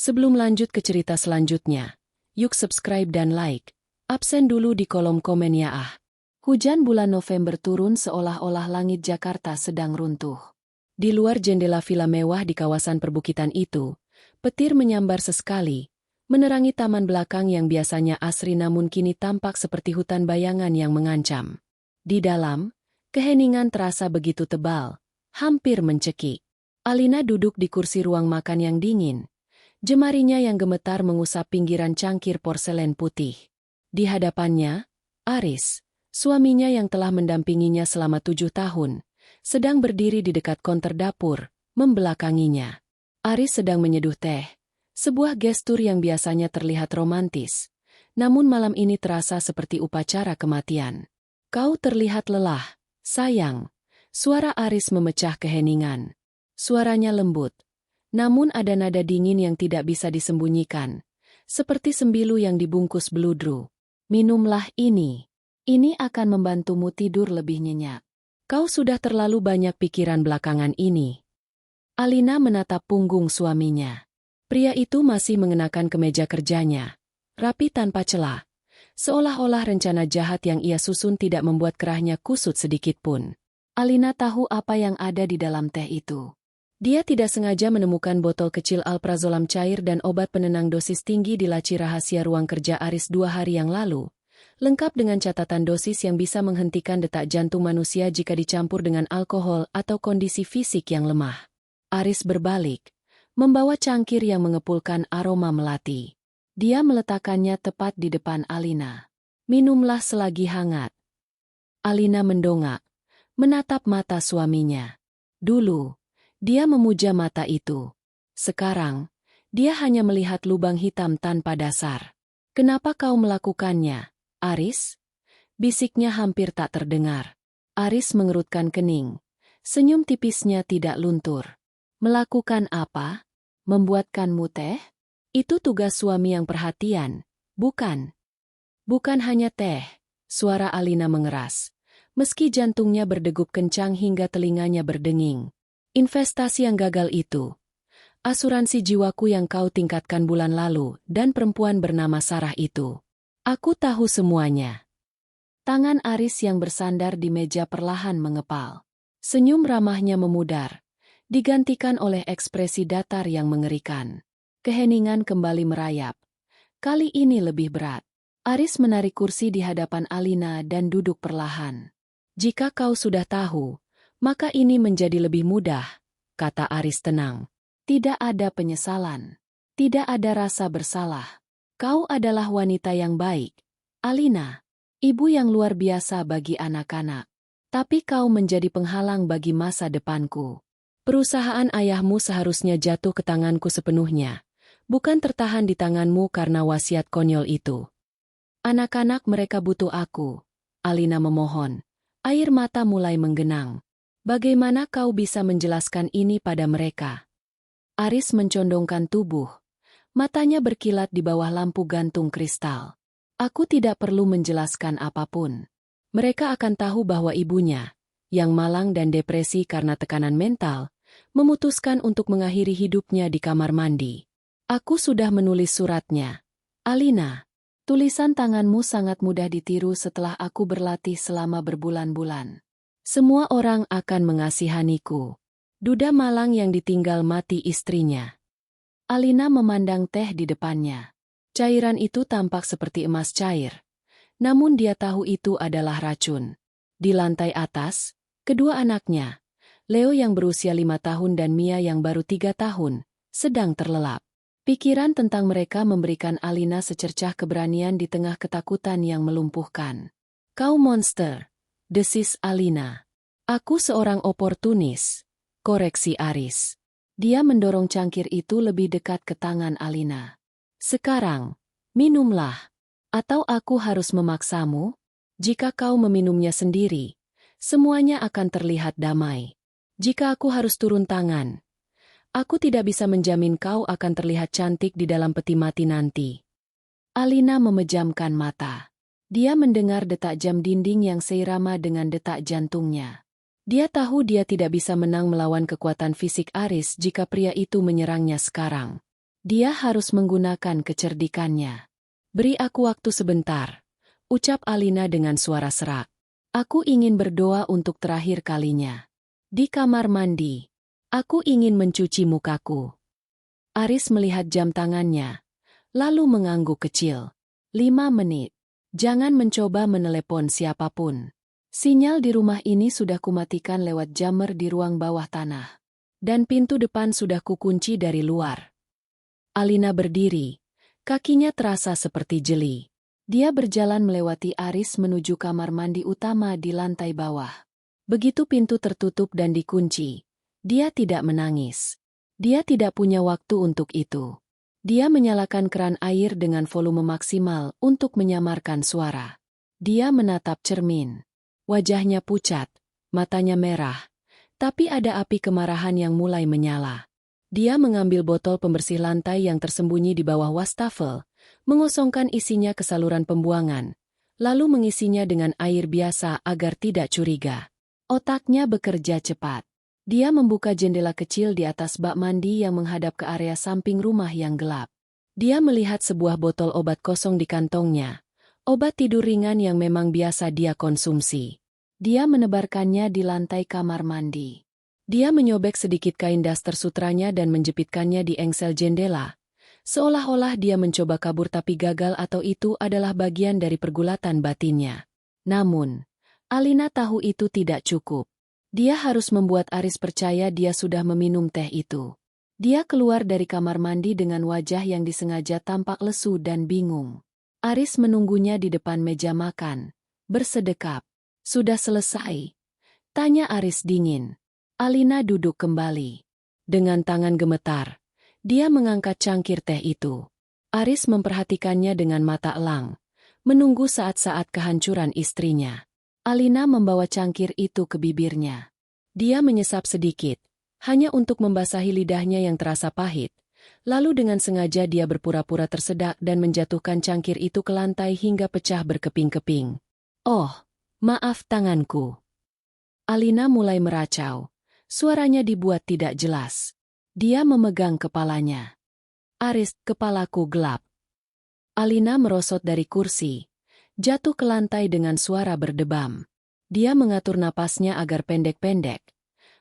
Sebelum lanjut ke cerita selanjutnya, yuk subscribe dan like. Absen dulu di kolom komen ya ah. Hujan bulan November turun seolah-olah langit Jakarta sedang runtuh. Di luar jendela villa mewah di kawasan perbukitan itu, petir menyambar sesekali, menerangi taman belakang yang biasanya asri namun kini tampak seperti hutan bayangan yang mengancam. Di dalam, keheningan terasa begitu tebal, hampir mencekik. Alina duduk di kursi ruang makan yang dingin. Jemarinya yang gemetar mengusap pinggiran cangkir porselen putih. Di hadapannya, Aris, suaminya yang telah mendampinginya selama 7 tahun, sedang berdiri di dekat konter dapur, membelakanginya. Aris sedang menyeduh teh, sebuah gestur yang biasanya terlihat romantis, namun malam ini terasa seperti upacara kematian. Kau terlihat lelah, sayang. Suara Aris memecah keheningan. Suaranya lembut. Namun ada nada dingin yang tidak bisa disembunyikan, seperti sembilu yang dibungkus beludru. Minumlah ini. Ini akan membantumu tidur lebih nyenyak. Kau sudah terlalu banyak pikiran belakangan ini. Alina menatap punggung suaminya. Pria itu masih mengenakan kemeja kerjanya, rapi tanpa celah, seolah-olah rencana jahat yang ia susun tidak membuat kerahnya kusut sedikitpun. Alina tahu apa yang ada di dalam teh itu. Dia tidak sengaja menemukan botol kecil alprazolam cair dan obat penenang dosis tinggi di laci rahasia ruang kerja Aris 2 hari yang lalu, lengkap dengan catatan dosis yang bisa menghentikan detak jantung manusia jika dicampur dengan alkohol atau kondisi fisik yang lemah. Aris berbalik, membawa cangkir yang mengepulkan aroma melati. Dia meletakkannya tepat di depan Alina. Minumlah selagi hangat. Alina mendongak, menatap mata suaminya. Dulu, dia memuja mata itu. Sekarang, dia hanya melihat lubang hitam tanpa dasar. Kenapa kau melakukannya, Aris? Bisiknya hampir tak terdengar. Aris mengerutkan kening. Senyum tipisnya tidak luntur. Melakukan apa? Membuatkanmu teh? Itu tugas suami yang perhatian, bukan? Bukan hanya teh. Suara Alina mengeras. Meski jantungnya berdegup kencang hingga telinganya berdenging. Investasi yang gagal itu, asuransi jiwaku yang kau tingkatkan bulan lalu, dan perempuan bernama Sarah itu. Aku tahu semuanya. Tangan Aris yang bersandar di meja perlahan mengepal. Senyum ramahnya memudar, digantikan oleh ekspresi datar yang mengerikan. Keheningan kembali merayap. Kali ini lebih berat. Aris menarik kursi di hadapan Alina dan duduk perlahan. Jika kau sudah tahu, maka ini menjadi lebih mudah, kata Aris tenang. Tidak ada penyesalan. Tidak ada rasa bersalah. Kau adalah wanita yang baik, Alina. Ibu yang luar biasa bagi anak-anak. Tapi kau menjadi penghalang bagi masa depanku. Perusahaan ayahmu seharusnya jatuh ke tanganku sepenuhnya, bukan tertahan di tanganmu karena wasiat konyol itu. Anak-anak mereka butuh aku, Alina memohon. Air mata mulai menggenang. Bagaimana kau bisa menjelaskan ini pada mereka? Aris mencondongkan tubuh. Matanya berkilat di bawah lampu gantung kristal. Aku tidak perlu menjelaskan apapun. Mereka akan tahu bahwa ibunya, yang malang dan depresi karena tekanan mental, memutuskan untuk mengakhiri hidupnya di kamar mandi. Aku sudah menulis suratnya. Alina, tulisan tanganmu sangat mudah ditiru setelah aku berlatih selama berbulan-bulan. Semua orang akan mengasihaniku. Duda malang yang ditinggal mati istrinya. Alina memandang teh di depannya. Cairan itu tampak seperti emas cair. Namun dia tahu itu adalah racun. Di lantai atas, kedua anaknya, Leo yang berusia 5 tahun dan Mia yang baru 3 tahun, sedang terlelap. Pikiran tentang mereka memberikan Alina secercah keberanian di tengah ketakutan yang melumpuhkan. Kau monster, desis Alina. Aku seorang oportunis, koreksi Aris. Dia mendorong cangkir itu lebih dekat ke tangan Alina. Sekarang, minumlah. Atau aku harus memaksamu? Jika kau meminumnya sendiri, semuanya akan terlihat damai. Jika aku harus turun tangan, aku tidak bisa menjamin kau akan terlihat cantik di dalam peti mati nanti. Alina memejamkan mata. Dia mendengar detak jam dinding yang seirama dengan detak jantungnya. Dia tahu dia tidak bisa menang melawan kekuatan fisik Aris jika pria itu menyerangnya sekarang. Dia harus menggunakan kecerdikannya. Beri aku waktu sebentar, ucap Alina dengan suara serak. Aku ingin berdoa untuk terakhir kalinya. Di kamar mandi. Aku ingin mencuci mukaku. Aris melihat jam tangannya, lalu mengangguk kecil. 5 menit. Jangan mencoba menelepon siapapun. Sinyal di rumah ini sudah kumatikan lewat jammer di ruang bawah tanah. Dan pintu depan sudah kukunci dari luar. Alina berdiri. Kakinya terasa seperti jeli. Dia berjalan melewati Aris menuju kamar mandi utama di lantai bawah. Begitu pintu tertutup dan dikunci, dia tidak menangis. Dia tidak punya waktu untuk itu. Dia menyalakan keran air dengan volume maksimal untuk menyamarkan suara. Dia menatap cermin. Wajahnya pucat, matanya merah, tapi ada api kemarahan yang mulai menyala. Dia mengambil botol pembersih lantai yang tersembunyi di bawah wastafel, mengosongkan isinya ke saluran pembuangan, lalu mengisinya dengan air biasa agar tidak curiga. Otaknya bekerja cepat. Dia membuka jendela kecil di atas bak mandi yang menghadap ke area samping rumah yang gelap. Dia melihat sebuah botol obat kosong di kantongnya, obat tidur ringan yang memang biasa dia konsumsi. Dia menebarkannya di lantai kamar mandi. Dia menyobek sedikit kain daster sutranya dan menjepitkannya di engsel jendela, seolah-olah dia mencoba kabur tapi gagal atau itu adalah bagian dari pergulatan batinnya. Namun, Alina tahu itu tidak cukup. Dia harus membuat Aris percaya dia sudah meminum teh itu. Dia keluar dari kamar mandi dengan wajah yang disengaja tampak lesu dan bingung. Aris menunggunya di depan meja makan, bersedekap. Sudah selesai? Tanya Aris dingin. Alina duduk kembali. Dengan tangan gemetar, dia mengangkat cangkir teh itu. Aris memperhatikannya dengan mata elang, menunggu saat-saat kehancuran istrinya. Alina membawa cangkir itu ke bibirnya. Dia menyesap sedikit, hanya untuk membasahi lidahnya yang terasa pahit. Lalu dengan sengaja dia berpura-pura tersedak dan menjatuhkan cangkir itu ke lantai hingga pecah berkeping-keping. Oh, maaf tanganku. Alina mulai meracau. Suaranya dibuat tidak jelas. Dia memegang kepalanya. Aris, kepalaku gelap. Alina merosot dari kursi, jatuh ke lantai dengan suara berdebam. Dia mengatur napasnya agar pendek-pendek.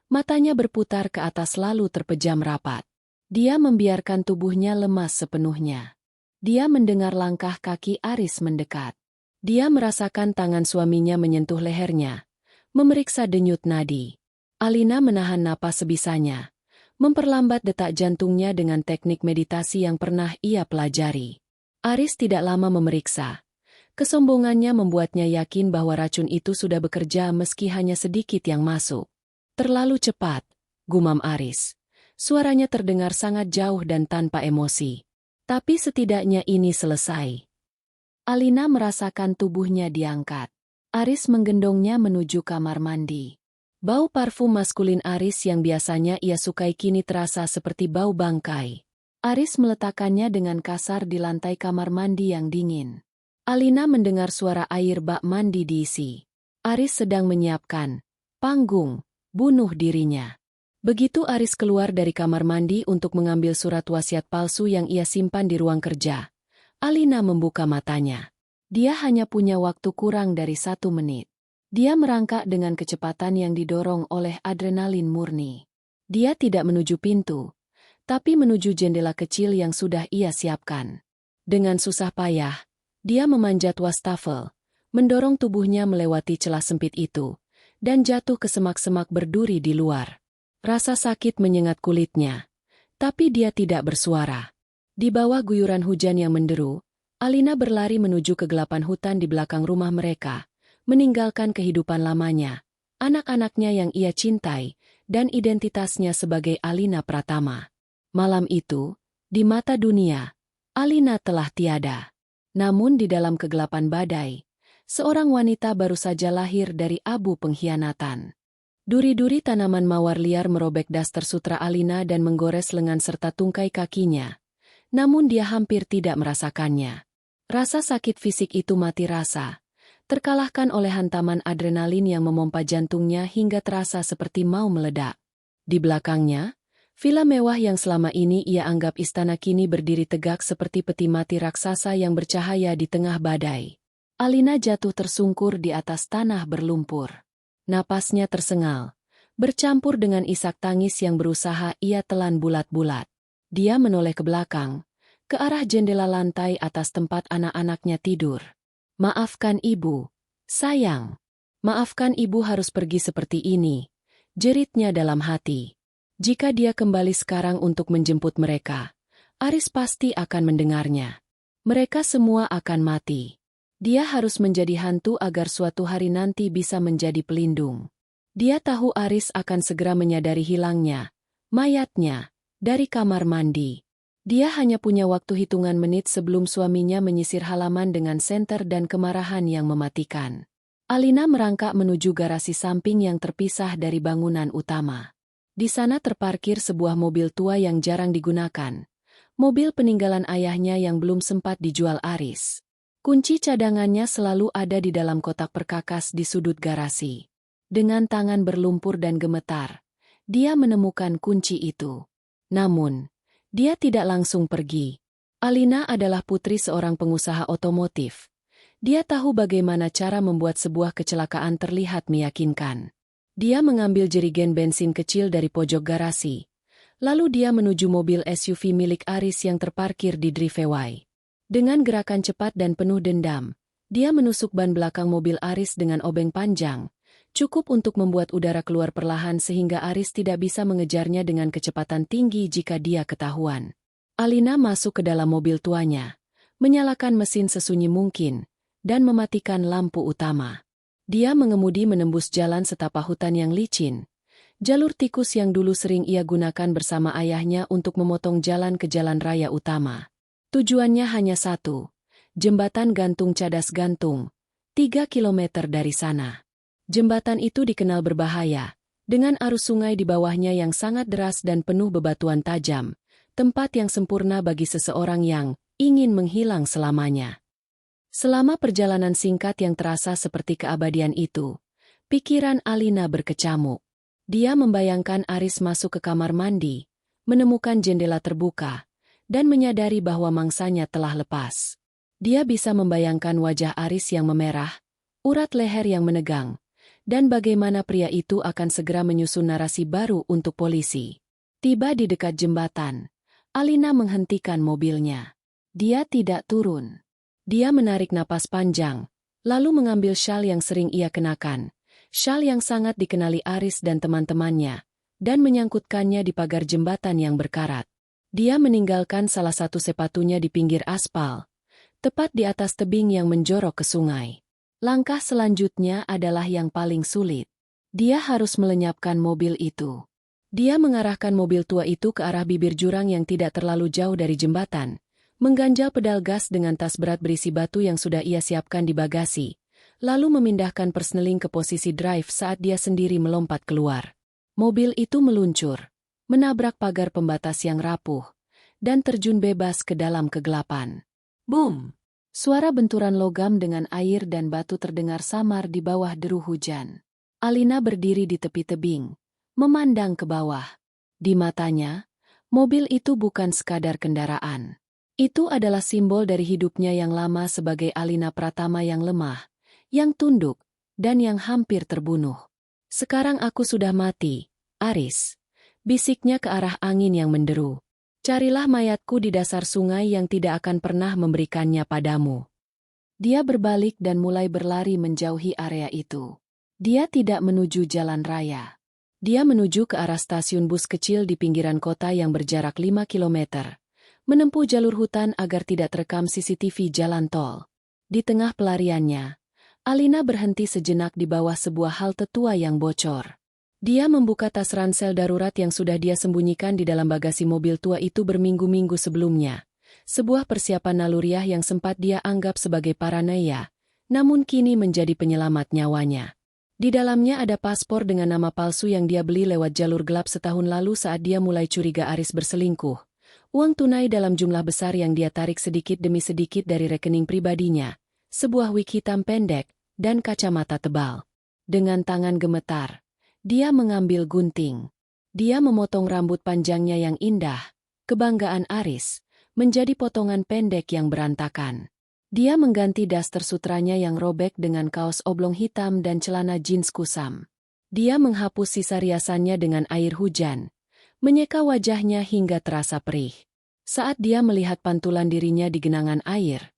Matanya berputar ke atas lalu terpejam rapat. Dia membiarkan tubuhnya lemas sepenuhnya. Dia mendengar langkah kaki Aris mendekat. Dia merasakan tangan suaminya menyentuh lehernya, memeriksa denyut nadi. Alina menahan napas sebisanya, memperlambat detak jantungnya dengan teknik meditasi yang pernah ia pelajari. Aris tidak lama memeriksa. Kesombongannya membuatnya yakin bahwa racun itu sudah bekerja meski hanya sedikit yang masuk. Terlalu cepat, gumam Aris. Suaranya terdengar sangat jauh dan tanpa emosi. Tapi setidaknya ini selesai. Alina merasakan tubuhnya diangkat. Aris menggendongnya menuju kamar mandi. Bau parfum maskulin Aris yang biasanya ia sukai kini terasa seperti bau bangkai. Aris meletakkannya dengan kasar di lantai kamar mandi yang dingin. Alina mendengar suara air bak mandi diisi. Aris sedang menyiapkan panggung bunuh dirinya. Begitu Aris keluar dari kamar mandi untuk mengambil surat wasiat palsu yang ia simpan di ruang kerja, Alina membuka matanya. Dia hanya punya waktu kurang dari 1 menit. Dia merangkak dengan kecepatan yang didorong oleh adrenalin murni. Dia tidak menuju pintu, tapi menuju jendela kecil yang sudah ia siapkan. Dengan susah payah, dia memanjat wastafel, mendorong tubuhnya melewati celah sempit itu, dan jatuh ke semak-semak berduri di luar. Rasa sakit menyengat kulitnya, tapi dia tidak bersuara. Di bawah guyuran hujan yang menderu, Alina berlari menuju kegelapan hutan di belakang rumah mereka, meninggalkan kehidupan lamanya, anak-anaknya yang ia cintai, dan identitasnya sebagai Alina Pratama. Malam itu, di mata dunia, Alina telah tiada. Namun di dalam kegelapan badai, seorang wanita baru saja lahir dari abu pengkhianatan. Duri-duri tanaman mawar liar merobek daster sutra Alina dan menggores lengan serta tungkai kakinya. Namun dia hampir tidak merasakannya. Rasa sakit fisik itu mati rasa, terkalahkan oleh hantaman adrenalin yang memompa jantungnya hingga terasa seperti mau meledak. Di belakangnya, Villa mewah yang selama ini ia anggap istana kini berdiri tegak seperti peti mati raksasa yang bercahaya di tengah badai. Alina jatuh tersungkur di atas tanah berlumpur. Napasnya tersengal, bercampur dengan isak tangis yang berusaha ia telan bulat-bulat. Dia menoleh ke belakang, ke arah jendela lantai atas tempat anak-anaknya tidur. "Maafkan ibu, sayang. Maafkan ibu harus pergi seperti ini," jeritnya dalam hati. Jika dia kembali sekarang untuk menjemput mereka, Aris pasti akan mendengarnya. Mereka semua akan mati. Dia harus menjadi hantu agar suatu hari nanti bisa menjadi pelindung. Dia tahu Aris akan segera menyadari hilangnya mayatnya dari kamar mandi. Dia hanya punya waktu hitungan menit sebelum suaminya menyisir halaman dengan senter dan kemarahan yang mematikan. Alina merangkak menuju garasi samping yang terpisah dari bangunan utama. Di sana terparkir sebuah mobil tua yang jarang digunakan. Mobil peninggalan ayahnya yang belum sempat dijual Aris. Kunci cadangannya selalu ada di dalam kotak perkakas di sudut garasi. Dengan tangan berlumpur dan gemetar, dia menemukan kunci itu. Namun, dia tidak langsung pergi. Alina adalah putri seorang pengusaha otomotif. Dia tahu bagaimana cara membuat sebuah kecelakaan terlihat meyakinkan. Dia mengambil jerigen bensin kecil dari pojok garasi. Lalu dia menuju mobil SUV milik Aris yang terparkir di driveway. Dengan gerakan cepat dan penuh dendam, dia menusuk ban belakang mobil Aris dengan obeng panjang, cukup untuk membuat udara keluar perlahan sehingga Aris tidak bisa mengejarnya dengan kecepatan tinggi jika dia ketahuan. Alina masuk ke dalam mobil tuanya, menyalakan mesin sesunyi mungkin, dan mematikan lampu utama. Dia mengemudi menembus jalan setapak hutan yang licin, jalur tikus yang dulu sering ia gunakan bersama ayahnya untuk memotong jalan ke jalan raya utama. Tujuannya hanya satu, jembatan gantung cadas gantung, 3 kilometer dari sana. Jembatan itu dikenal berbahaya, dengan arus sungai di bawahnya yang sangat deras dan penuh bebatuan tajam, tempat yang sempurna bagi seseorang yang ingin menghilang selamanya. Selama perjalanan singkat yang terasa seperti keabadian itu, pikiran Alina berkecamuk. Dia membayangkan Aris masuk ke kamar mandi, menemukan jendela terbuka, dan menyadari bahwa mangsanya telah lepas. Dia bisa membayangkan wajah Aris yang memerah, urat leher yang menegang, dan bagaimana pria itu akan segera menyusun narasi baru untuk polisi. Tiba di dekat jembatan, Alina menghentikan mobilnya. Dia tidak turun. Dia menarik napas panjang, lalu mengambil syal yang sering ia kenakan, syal yang sangat dikenali Aris dan teman-temannya, dan menyangkutkannya di pagar jembatan yang berkarat. Dia meninggalkan salah satu sepatunya di pinggir aspal, tepat di atas tebing yang menjorok ke sungai. Langkah selanjutnya adalah yang paling sulit. Dia harus melenyapkan mobil itu. Dia mengarahkan mobil tua itu ke arah bibir jurang yang tidak terlalu jauh dari jembatan, mengganjal pedal gas dengan tas berat berisi batu yang sudah ia siapkan di bagasi, lalu memindahkan persneling ke posisi drive saat dia sendiri melompat keluar. Mobil itu meluncur, menabrak pagar pembatas yang rapuh, dan terjun bebas ke dalam kegelapan. Boom! Suara benturan logam dengan air dan batu terdengar samar di bawah deru hujan. Alina berdiri di tepi tebing, memandang ke bawah. Di matanya, mobil itu bukan sekadar kendaraan. Itu adalah simbol dari hidupnya yang lama sebagai Alina Pratama yang lemah, yang tunduk, dan yang hampir terbunuh. "Sekarang aku sudah mati, Aris," bisiknya ke arah angin yang menderu. "Carilah mayatku di dasar sungai yang tidak akan pernah memberikannya padamu." Dia berbalik dan mulai berlari menjauhi area itu. Dia tidak menuju jalan raya. Dia menuju ke arah stasiun bus kecil di pinggiran kota yang berjarak 5 kilometer. Menempuh jalur hutan agar tidak terekam CCTV jalan tol. Di tengah pelariannya, Alina berhenti sejenak di bawah sebuah halte tua yang bocor. Dia membuka tas ransel darurat yang sudah dia sembunyikan di dalam bagasi mobil tua itu berminggu-minggu sebelumnya. Sebuah persiapan naluriah yang sempat dia anggap sebagai paranoia, namun kini menjadi penyelamat nyawanya. Di dalamnya ada paspor dengan nama palsu yang dia beli lewat jalur gelap setahun lalu saat dia mulai curiga Aris berselingkuh. Uang tunai dalam jumlah besar yang dia tarik sedikit demi sedikit dari rekening pribadinya, sebuah wig hitam pendek, dan kacamata tebal. Dengan tangan gemetar, dia mengambil gunting. Dia memotong rambut panjangnya yang indah, kebanggaan Aris, menjadi potongan pendek yang berantakan. Dia mengganti daster sutranya yang robek dengan kaos oblong hitam dan celana jeans kusam. Dia menghapus sisa riasannya dengan air hujan, menyeka wajahnya hingga terasa perih. Saat dia melihat pantulan dirinya di genangan air,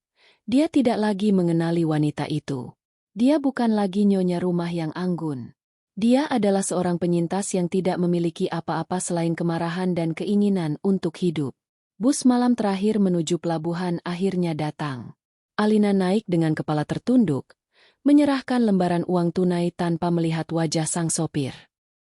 dia tidak lagi mengenali wanita itu. Dia bukan lagi nyonya rumah yang anggun. Dia adalah seorang penyintas yang tidak memiliki apa-apa selain kemarahan dan keinginan untuk hidup. Bus malam terakhir menuju pelabuhan akhirnya datang. Alina naik dengan kepala tertunduk, menyerahkan lembaran uang tunai tanpa melihat wajah sang sopir.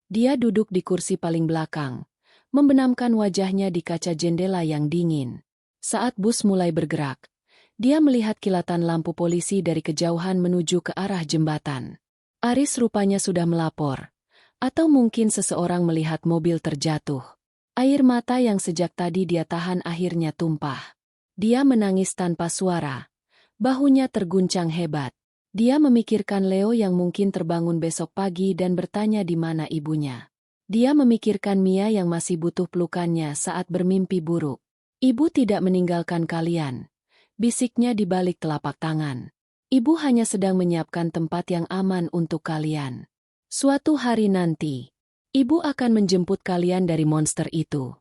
Dia duduk di kursi paling belakang, membenamkan wajahnya di kaca jendela yang dingin. Saat bus mulai bergerak, dia melihat kilatan lampu polisi dari kejauhan menuju ke arah jembatan. Aris rupanya sudah melapor, atau mungkin seseorang melihat mobil terjatuh. Air mata yang sejak tadi dia tahan akhirnya tumpah. Dia menangis tanpa suara, bahunya terguncang hebat. Dia memikirkan Leo yang mungkin terbangun besok pagi dan bertanya di mana ibunya. Dia memikirkan Mia yang masih butuh pelukannya saat bermimpi buruk. Ibu tidak meninggalkan kalian, bisiknya di balik telapak tangan. Ibu hanya sedang menyiapkan tempat yang aman untuk kalian. Suatu hari nanti, ibu akan menjemput kalian dari monster itu.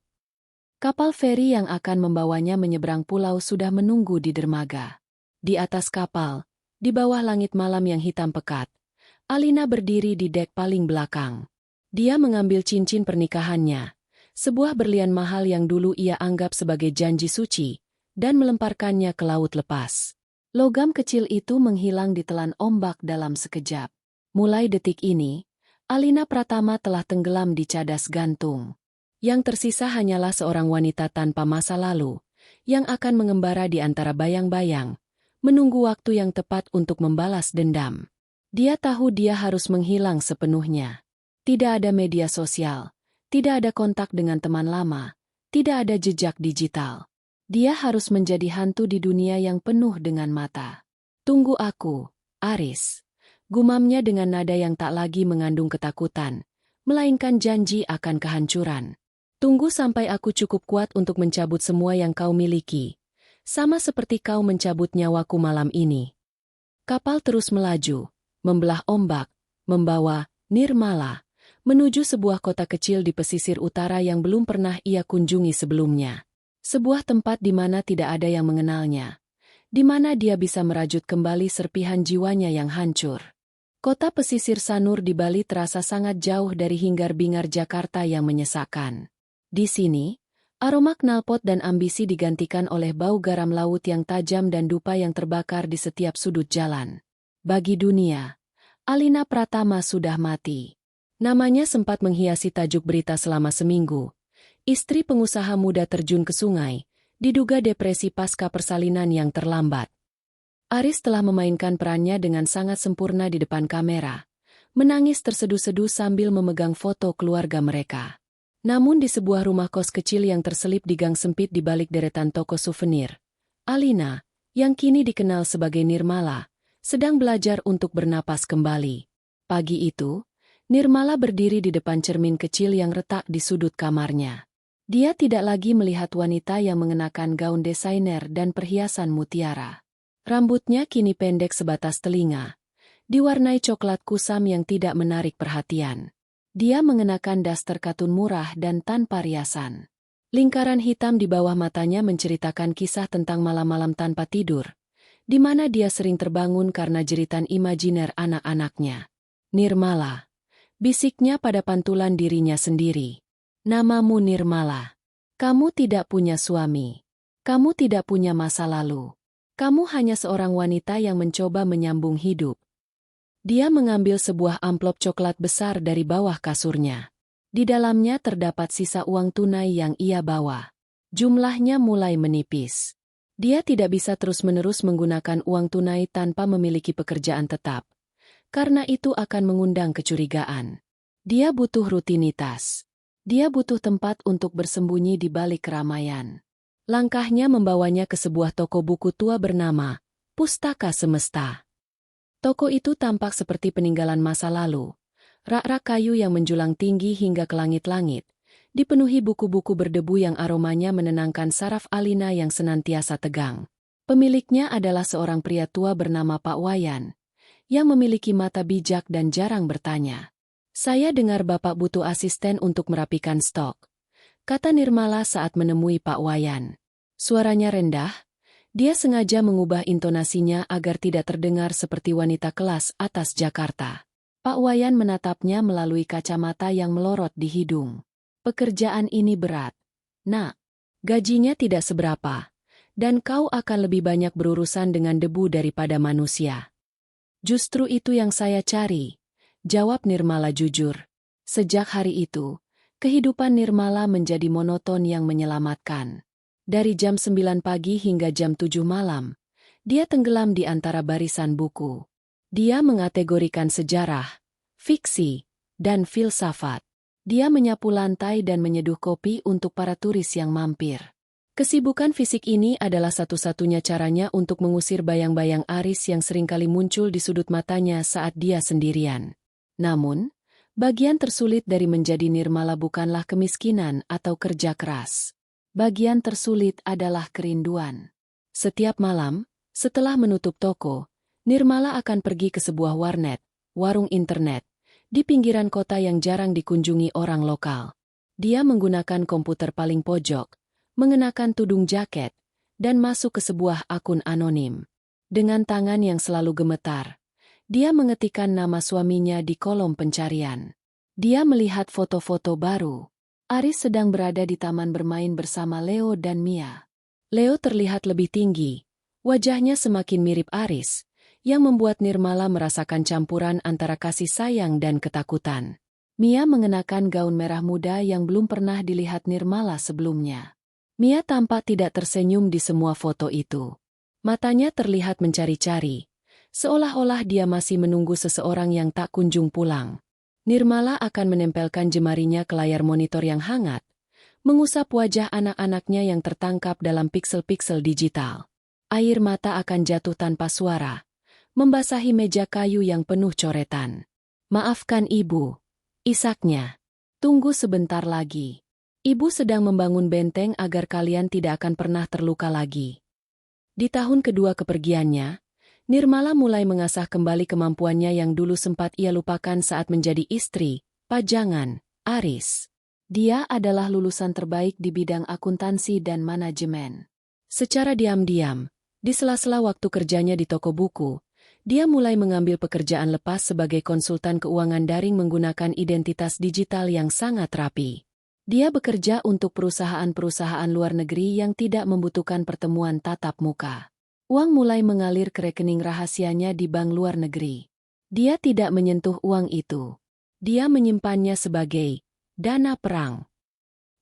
Kapal feri yang akan membawanya menyeberang pulau sudah menunggu di dermaga. Di atas kapal, di bawah langit malam yang hitam pekat, Alina berdiri di dek paling belakang. Dia mengambil cincin pernikahannya, sebuah berlian mahal yang dulu ia anggap sebagai janji suci, dan melemparkannya ke laut lepas. Logam kecil itu menghilang ditelan ombak dalam sekejap. Mulai detik ini, Alina Pratama telah tenggelam di cadas gantung. Yang tersisa hanyalah seorang wanita tanpa masa lalu, yang akan mengembara di antara bayang-bayang, menunggu waktu yang tepat untuk membalas dendam. Dia tahu dia harus menghilang sepenuhnya. Tidak ada media sosial, tidak ada kontak dengan teman lama, tidak ada jejak digital. Dia harus menjadi hantu di dunia yang penuh dengan mata. Tunggu aku, Aris. Gumamnya dengan nada yang tak lagi mengandung ketakutan, melainkan janji akan kehancuran. Tunggu sampai aku cukup kuat untuk mencabut semua yang kau miliki, sama seperti kau mencabut nyawaku malam ini. Kapal terus melaju, membelah ombak, membawa Nirmala menuju sebuah kota kecil di pesisir utara yang belum pernah ia kunjungi sebelumnya. Sebuah tempat di mana tidak ada yang mengenalnya, di mana dia bisa merajut kembali serpihan jiwanya yang hancur. Kota pesisir Sanur di Bali terasa sangat jauh dari hingar-bingar Jakarta yang menyesakkan. Di sini, aroma knalpot dan ambisi digantikan oleh bau garam laut yang tajam dan dupa yang terbakar di setiap sudut jalan. Bagi dunia, Alina Pratama sudah mati. Namanya sempat menghiasi tajuk berita selama seminggu. Istri pengusaha muda terjun ke sungai, diduga depresi pasca persalinan yang terlambat. Aris telah memainkan perannya dengan sangat sempurna di depan kamera, menangis terseduh-seduh sambil memegang foto keluarga mereka. Namun di sebuah rumah kos kecil yang terselip di gang sempit di balik deretan toko souvenir, Alina, yang kini dikenal sebagai Nirmala, sedang belajar untuk bernapas kembali. Pagi itu, Nirmala berdiri di depan cermin kecil yang retak di sudut kamarnya. Dia tidak lagi melihat wanita yang mengenakan gaun desainer dan perhiasan mutiara. Rambutnya kini pendek sebatas telinga, diwarnai coklat kusam yang tidak menarik perhatian. Dia mengenakan daster katun murah dan tanpa riasan. Lingkaran hitam di bawah matanya menceritakan kisah tentang malam-malam tanpa tidur, di mana dia sering terbangun karena jeritan imajiner anak-anaknya. Nirmala, bisiknya pada pantulan dirinya sendiri. Namamu Nirmala. Kamu tidak punya suami. Kamu tidak punya masa lalu. Kamu hanya seorang wanita yang mencoba menyambung hidup. Dia mengambil sebuah amplop coklat besar dari bawah kasurnya. Di dalamnya terdapat sisa uang tunai yang ia bawa. Jumlahnya mulai menipis. Dia tidak bisa terus-menerus menggunakan uang tunai tanpa memiliki pekerjaan tetap, karena itu akan mengundang kecurigaan. Dia butuh rutinitas. Dia butuh tempat untuk bersembunyi di balik keramaian. Langkahnya membawanya ke sebuah toko buku tua bernama Pustaka Semesta. Toko itu tampak seperti peninggalan masa lalu. Rak-rak kayu yang menjulang tinggi hingga ke langit-langit, dipenuhi buku-buku berdebu yang aromanya menenangkan saraf Alina yang senantiasa tegang. Pemiliknya adalah seorang pria tua bernama Pak Wayan, yang memiliki mata bijak dan jarang bertanya. "Saya dengar Bapak butuh asisten untuk merapikan stok," kata Nirmala saat menemui Pak Wayan. Suaranya rendah, dia sengaja mengubah intonasinya agar tidak terdengar seperti wanita kelas atas Jakarta. Pak Wayan menatapnya melalui kacamata yang melorot di hidung. "Pekerjaan ini berat, Nak. Gajinya tidak seberapa, dan kau akan lebih banyak berurusan dengan debu daripada manusia." "Justru itu yang saya cari," jawab Nirmala jujur. Sejak hari itu, kehidupan Nirmala menjadi monoton yang menyelamatkan. Dari jam 9 pagi hingga jam 7 malam, dia tenggelam di antara barisan buku. Dia mengategorikan sejarah, fiksi, dan filsafat. Dia menyapu lantai dan menyeduh kopi untuk para turis yang mampir. Kesibukan fisik ini adalah satu-satunya caranya untuk mengusir bayang-bayang Aris yang seringkali muncul di sudut matanya saat dia sendirian. Namun, bagian tersulit dari menjadi Nirmala bukanlah kemiskinan atau kerja keras. Bagian tersulit adalah kerinduan. Setiap malam, setelah menutup toko, Nirmala akan pergi ke sebuah warnet, warung internet, di pinggiran kota yang jarang dikunjungi orang lokal. Dia menggunakan komputer paling pojok, mengenakan tudung jaket, dan masuk ke sebuah akun anonim. Dengan tangan yang selalu gemetar, dia mengetikkan nama suaminya di kolom pencarian. Dia melihat foto-foto baru. Aris sedang berada di taman bermain bersama Leo dan Mia. Leo terlihat lebih tinggi, wajahnya semakin mirip Aris, yang membuat Nirmala merasakan campuran antara kasih sayang dan ketakutan. Mia mengenakan gaun merah muda yang belum pernah dilihat Nirmala sebelumnya. Mia tampak tidak tersenyum di semua foto itu. Matanya terlihat mencari-cari, seolah-olah dia masih menunggu seseorang yang tak kunjung pulang. Nirmala akan menempelkan jemarinya ke layar monitor yang hangat, mengusap wajah anak-anaknya yang tertangkap dalam piksel-piksel digital. Air mata akan jatuh tanpa suara, membasahi meja kayu yang penuh coretan. "Maafkan Ibu," isaknya. "Tunggu sebentar lagi. Ibu sedang membangun benteng agar kalian tidak akan pernah terluka lagi." Di tahun kedua kepergiannya, Nirmala mulai mengasah kembali kemampuannya yang dulu sempat ia lupakan saat menjadi istri, pajangan, Aris. Dia adalah lulusan terbaik di bidang akuntansi dan manajemen. Secara diam-diam, di sela-sela waktu kerjanya di toko buku, dia mulai mengambil pekerjaan lepas sebagai konsultan keuangan daring menggunakan identitas digital yang sangat rapi. Dia bekerja untuk perusahaan-perusahaan luar negeri yang tidak membutuhkan pertemuan tatap muka. Uang mulai mengalir ke rekening rahasianya di bank luar negeri. Dia tidak menyentuh uang itu. Dia menyimpannya sebagai dana perang.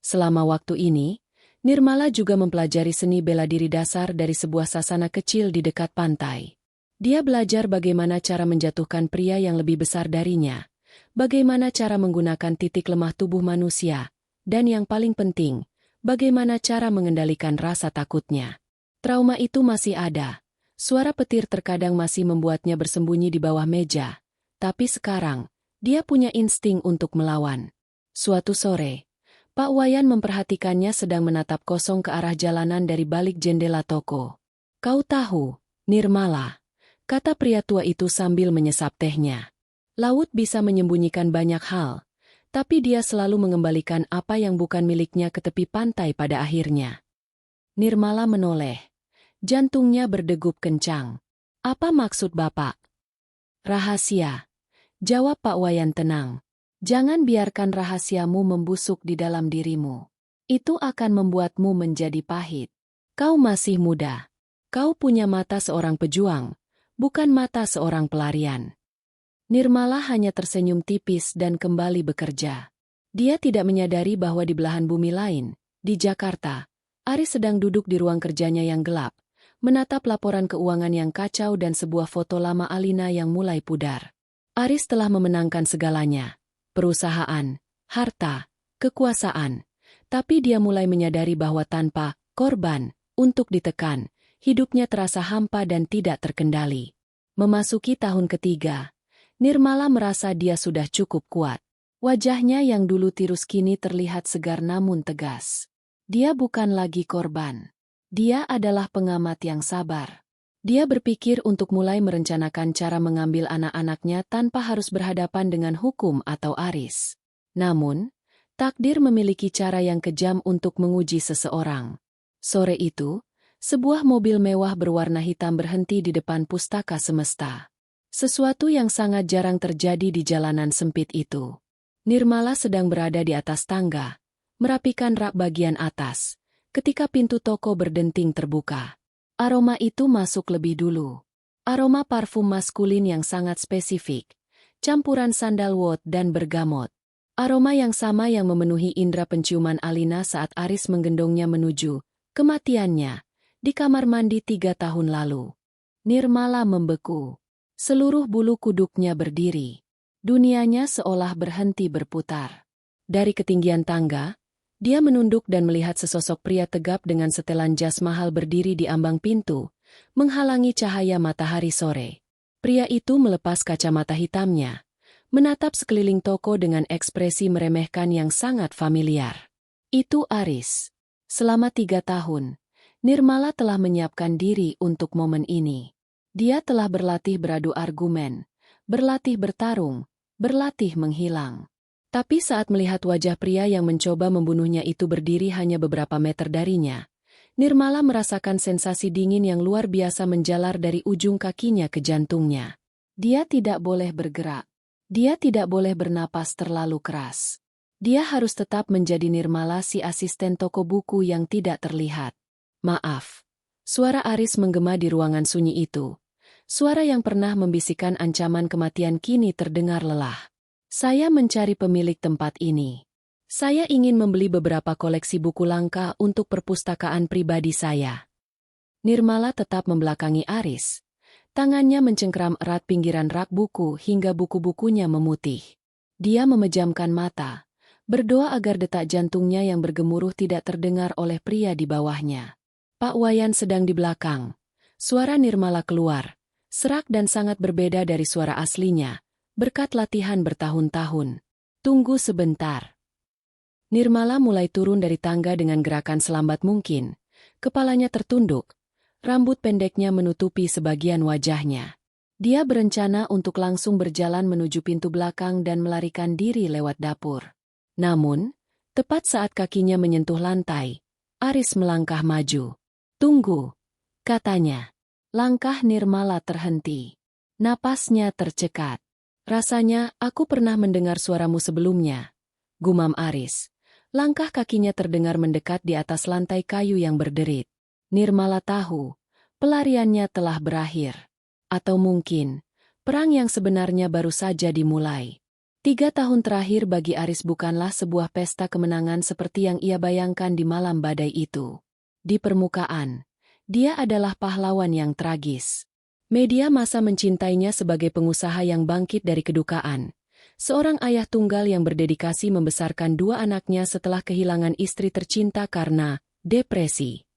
Selama waktu ini, Nirmala juga mempelajari seni bela diri dasar dari sebuah sasana kecil di dekat pantai. Dia belajar bagaimana cara menjatuhkan pria yang lebih besar darinya, bagaimana cara menggunakan titik lemah tubuh manusia, dan yang paling penting, bagaimana cara mengendalikan rasa takutnya. Trauma itu masih ada. Suara petir terkadang masih membuatnya bersembunyi di bawah meja. Tapi sekarang, dia punya insting untuk melawan. Suatu sore, Pak Wayan memperhatikannya sedang menatap kosong ke arah jalanan dari balik jendela toko. "Kau tahu, Nirmala," kata pria tua itu sambil menyesap tehnya. "Laut bisa menyembunyikan banyak hal, tapi dia selalu mengembalikan apa yang bukan miliknya ke tepi pantai pada akhirnya." Nirmala menoleh. Jantungnya berdegup kencang. "Apa maksud Bapak?" "Rahasia," jawab Pak Wayan tenang. "Jangan biarkan rahasiamu membusuk di dalam dirimu. Itu akan membuatmu menjadi pahit. Kau masih muda. Kau punya mata seorang pejuang, bukan mata seorang pelarian." Nirmala hanya tersenyum tipis dan kembali bekerja. Dia tidak menyadari bahwa di belahan bumi lain, di Jakarta, Aris sedang duduk di ruang kerjanya yang gelap, menatap laporan keuangan yang kacau dan sebuah foto lama Alina yang mulai pudar. Aris telah memenangkan segalanya, perusahaan, harta, kekuasaan, tapi dia mulai menyadari bahwa tanpa korban untuk ditekan, hidupnya terasa hampa dan tidak terkendali. Memasuki tahun ketiga, Nirmala merasa dia sudah cukup kuat. Wajahnya yang dulu tirus kini terlihat segar namun tegas. Dia bukan lagi korban. Dia adalah pengamat yang sabar. Dia berpikir untuk mulai merencanakan cara mengambil anak-anaknya tanpa harus berhadapan dengan hukum atau Aris. Namun, takdir memiliki cara yang kejam untuk menguji seseorang. Sore itu, sebuah mobil mewah berwarna hitam berhenti di depan pustaka semesta. Sesuatu yang sangat jarang terjadi di jalanan sempit itu. Nirmala sedang berada di atas tangga, merapikan rak bagian atas, ketika pintu toko berdenting terbuka. Aroma itu masuk lebih dulu. Aroma parfum maskulin yang sangat spesifik, campuran sandalwood dan bergamot. Aroma yang sama yang memenuhi indera penciuman Alina saat Aris menggendongnya menuju kematiannya di kamar mandi 3 tahun lalu. Nirmala membeku. Seluruh bulu kuduknya berdiri. Dunianya seolah berhenti berputar. Dari ketinggian tangga, dia menunduk dan melihat sesosok pria tegap dengan setelan jas mahal berdiri di ambang pintu, menghalangi cahaya matahari sore. Pria itu melepas kacamata hitamnya, menatap sekeliling toko dengan ekspresi meremehkan yang sangat familiar. Itu Aris. Selama 3 tahun, Nirmala telah menyiapkan diri untuk momen ini. Dia telah berlatih beradu argumen, berlatih bertarung, berlatih menghilang. Tapi saat melihat wajah pria yang mencoba membunuhnya itu berdiri hanya beberapa meter darinya, Nirmala merasakan sensasi dingin yang luar biasa menjalar dari ujung kakinya ke jantungnya. Dia tidak boleh bergerak. Dia tidak boleh bernapas terlalu keras. Dia harus tetap menjadi Nirmala, si asisten toko buku yang tidak terlihat. Maaf. Suara Aris menggema di ruangan sunyi itu. Suara yang pernah membisikkan ancaman kematian kini terdengar lelah. Saya mencari pemilik tempat ini. Saya ingin membeli beberapa koleksi buku langka untuk perpustakaan pribadi saya. Nirmala tetap membelakangi Aris. Tangannya mencengkeram erat pinggiran rak buku hingga buku-bukunya memutih. Dia memejamkan mata, berdoa agar detak jantungnya yang bergemuruh tidak terdengar oleh pria di bawahnya. Pak Wayan sedang di belakang. Suara Nirmala keluar. Serak dan sangat berbeda dari suara aslinya, berkat latihan bertahun-tahun. Tunggu sebentar. Nirmala mulai turun dari tangga dengan gerakan selambat mungkin. Kepalanya tertunduk, rambut pendeknya menutupi sebagian wajahnya. Dia berencana untuk langsung berjalan menuju pintu belakang dan melarikan diri lewat dapur. Namun, tepat saat kakinya menyentuh lantai, Aris melangkah maju. Tunggu, katanya. Langkah Nirmala terhenti. Napasnya tercekat. Rasanya aku pernah mendengar suaramu sebelumnya, gumam Aris. Langkah kakinya terdengar mendekat di atas lantai kayu yang berderit. Nirmala tahu, pelariannya telah berakhir. Atau mungkin, perang yang sebenarnya baru saja dimulai. 3 tahun terakhir bagi Aris bukanlah sebuah pesta kemenangan seperti yang ia bayangkan di malam badai itu. Di permukaan, dia adalah pahlawan yang tragis. Media massa mencintainya sebagai pengusaha yang bangkit dari kedukaan. Seorang ayah tunggal yang berdedikasi membesarkan 2 anaknya setelah kehilangan istri tercinta karena depresi.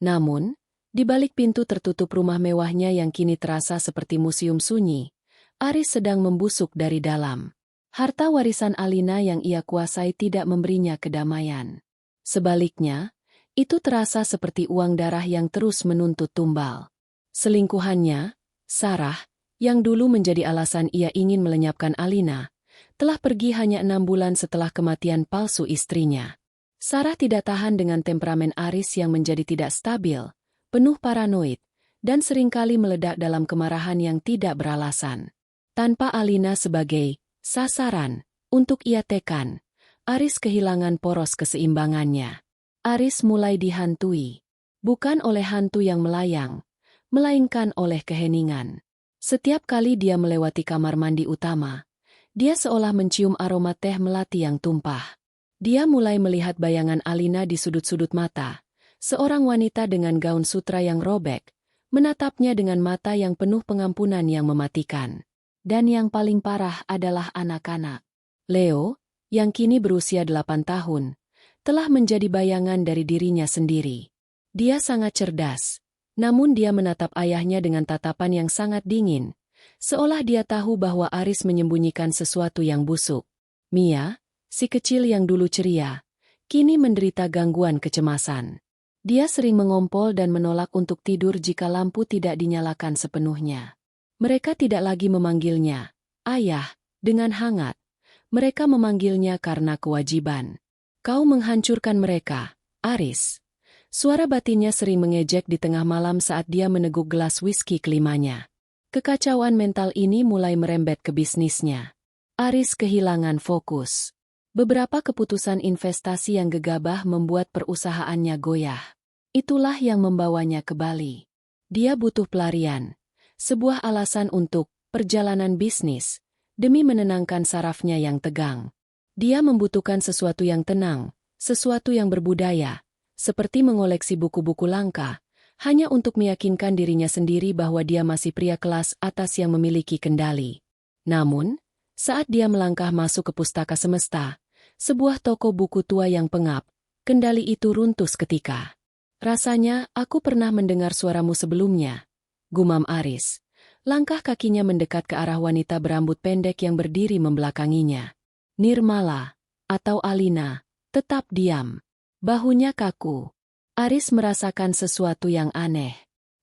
Namun, di balik pintu tertutup rumah mewahnya yang kini terasa seperti museum sunyi, Aris sedang membusuk dari dalam. Harta warisan Alina yang ia kuasai tidak memberinya kedamaian. Sebaliknya, itu terasa seperti uang darah yang terus menuntut tumbal. Selingkuhannya, Sarah, yang dulu menjadi alasan ia ingin melenyapkan Alina, telah pergi hanya 6 bulan setelah kematian palsu istrinya. Sarah tidak tahan dengan temperamen Aris yang menjadi tidak stabil, penuh paranoid, dan seringkali meledak dalam kemarahan yang tidak beralasan. Tanpa Alina sebagai sasaran untuk ia tekan, Aris kehilangan poros keseimbangannya. Aris mulai dihantui, bukan oleh hantu yang melayang, melainkan oleh keheningan. Setiap kali dia melewati kamar mandi utama, dia seolah mencium aroma teh melati yang tumpah. Dia mulai melihat bayangan Alina di sudut-sudut mata, seorang wanita dengan gaun sutra yang robek, menatapnya dengan mata yang penuh pengampunan yang mematikan. Dan yang paling parah adalah anak-anak. Leo, yang kini berusia 8 tahun, telah menjadi bayangan dari dirinya sendiri. Dia sangat cerdas, namun dia menatap ayahnya dengan tatapan yang sangat dingin, seolah dia tahu bahwa Aris menyembunyikan sesuatu yang busuk. Mia, si kecil yang dulu ceria, kini menderita gangguan kecemasan. Dia sering mengompol dan menolak untuk tidur jika lampu tidak dinyalakan sepenuhnya. Mereka tidak lagi memanggilnya ayah dengan hangat. Mereka memanggilnya karena kewajiban. Kau menghancurkan mereka, Aris. Suara batinnya sering mengejek di tengah malam saat dia meneguk gelas whisky kelimanya. Kekacauan mental ini mulai merembet ke bisnisnya. Aris kehilangan fokus. Beberapa keputusan investasi yang gegabah membuat perusahaannya goyah. Itulah yang membawanya ke Bali. Dia butuh pelarian, sebuah alasan untuk perjalanan bisnis, demi menenangkan sarafnya yang tegang. Dia membutuhkan sesuatu yang tenang, sesuatu yang berbudaya, seperti mengoleksi buku-buku langka, hanya untuk meyakinkan dirinya sendiri bahwa dia masih pria kelas atas yang memiliki kendali. Namun, saat dia melangkah masuk ke Pustaka Semesta, sebuah toko buku tua yang pengap, kendali itu runtuh seketika. Rasanya, aku pernah mendengar suaramu sebelumnya, gumam Aris. Langkah kakinya mendekat ke arah wanita berambut pendek yang berdiri membelakanginya. Nirmala, atau Alina, tetap diam. Bahunya kaku. Aris merasakan sesuatu yang aneh.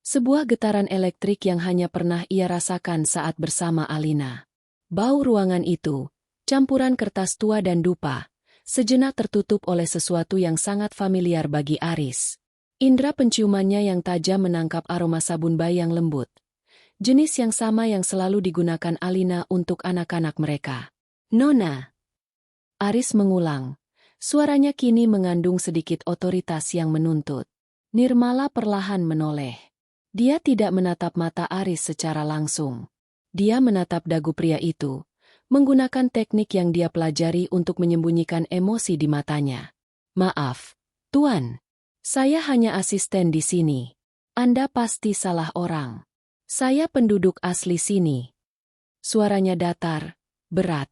Sebuah getaran elektrik yang hanya pernah ia rasakan saat bersama Alina. Bau ruangan itu, campuran kertas tua dan dupa, sejenak tertutup oleh sesuatu yang sangat familiar bagi Aris. Indra penciumannya yang tajam menangkap aroma sabun bayi yang lembut. Jenis yang sama yang selalu digunakan Alina untuk anak-anak mereka. Nona. Aris mengulang. Suaranya kini mengandung sedikit otoritas yang menuntut. Nirmala perlahan menoleh. Dia tidak menatap mata Aris secara langsung. Dia menatap dagu pria itu, menggunakan teknik yang dia pelajari untuk menyembunyikan emosi di matanya. Maaf, Tuan. Saya hanya asisten di sini. Anda pasti salah orang. Saya penduduk asli sini. Suaranya datar, berat,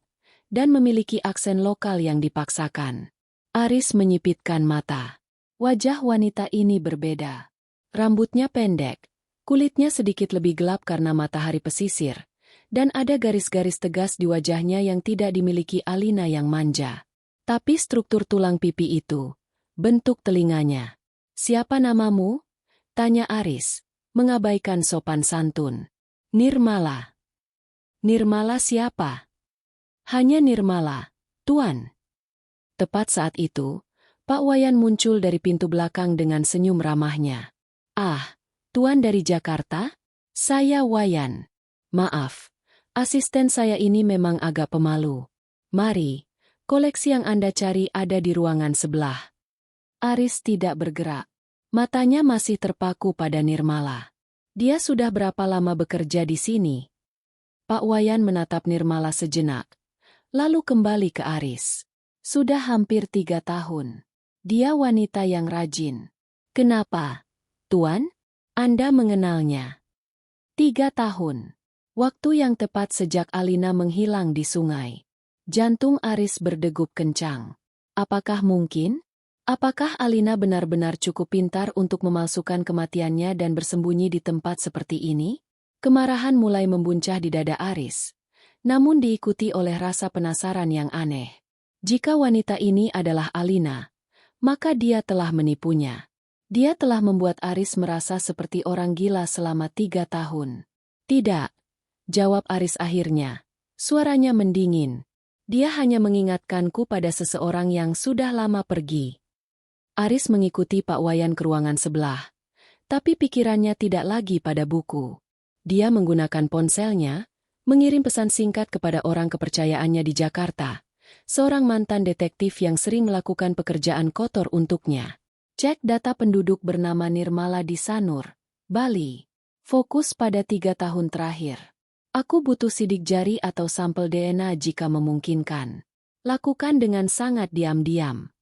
dan memiliki aksen lokal yang dipaksakan. Aris menyipitkan mata. Wajah wanita ini berbeda. Rambutnya pendek, kulitnya sedikit lebih gelap karena matahari pesisir, dan ada garis-garis tegas di wajahnya yang tidak dimiliki Alina yang manja. Tapi struktur tulang pipi itu, bentuk telinganya. Siapa namamu? Tanya Aris, mengabaikan sopan santun. Nirmala. Nirmala siapa? Hanya Nirmala, Tuan. Tepat saat itu, Pak Wayan muncul dari pintu belakang dengan senyum ramahnya. Ah, Tuan dari Jakarta? Saya Wayan. Maaf, asisten saya ini memang agak pemalu. Mari, koleksi yang Anda cari ada di ruangan sebelah. Aris tidak bergerak. Matanya masih terpaku pada Nirmala. Dia sudah berapa lama bekerja di sini? Pak Wayan menatap Nirmala sejenak, lalu kembali ke Aris. Sudah hampir 3 tahun. Dia wanita yang rajin. Kenapa, Tuan? Anda mengenalnya? 3 tahun. Waktu yang tepat sejak Alina menghilang di sungai. Jantung Aris berdegup kencang. Apakah mungkin? Apakah Alina benar-benar cukup pintar untuk memalsukan kematiannya dan bersembunyi di tempat seperti ini? Kemarahan mulai membuncah di dada Aris, namun diikuti oleh rasa penasaran yang aneh. Jika wanita ini adalah Alina, maka dia telah menipunya. Dia telah membuat Aris merasa seperti orang gila selama 3 tahun. Tidak, jawab Aris akhirnya. Suaranya mendingin. Dia hanya mengingatkanku pada seseorang yang sudah lama pergi. Aris mengikuti Pak Wayan ke ruangan sebelah, tapi pikirannya tidak lagi pada buku. Dia menggunakan ponselnya, mengirim pesan singkat kepada orang kepercayaannya di Jakarta, seorang mantan detektif yang sering melakukan pekerjaan kotor untuknya. Cek data penduduk bernama Nirmala di Sanur, Bali. Fokus pada 3 tahun terakhir. Aku butuh sidik jari atau sampel DNA jika memungkinkan. Lakukan dengan sangat diam-diam.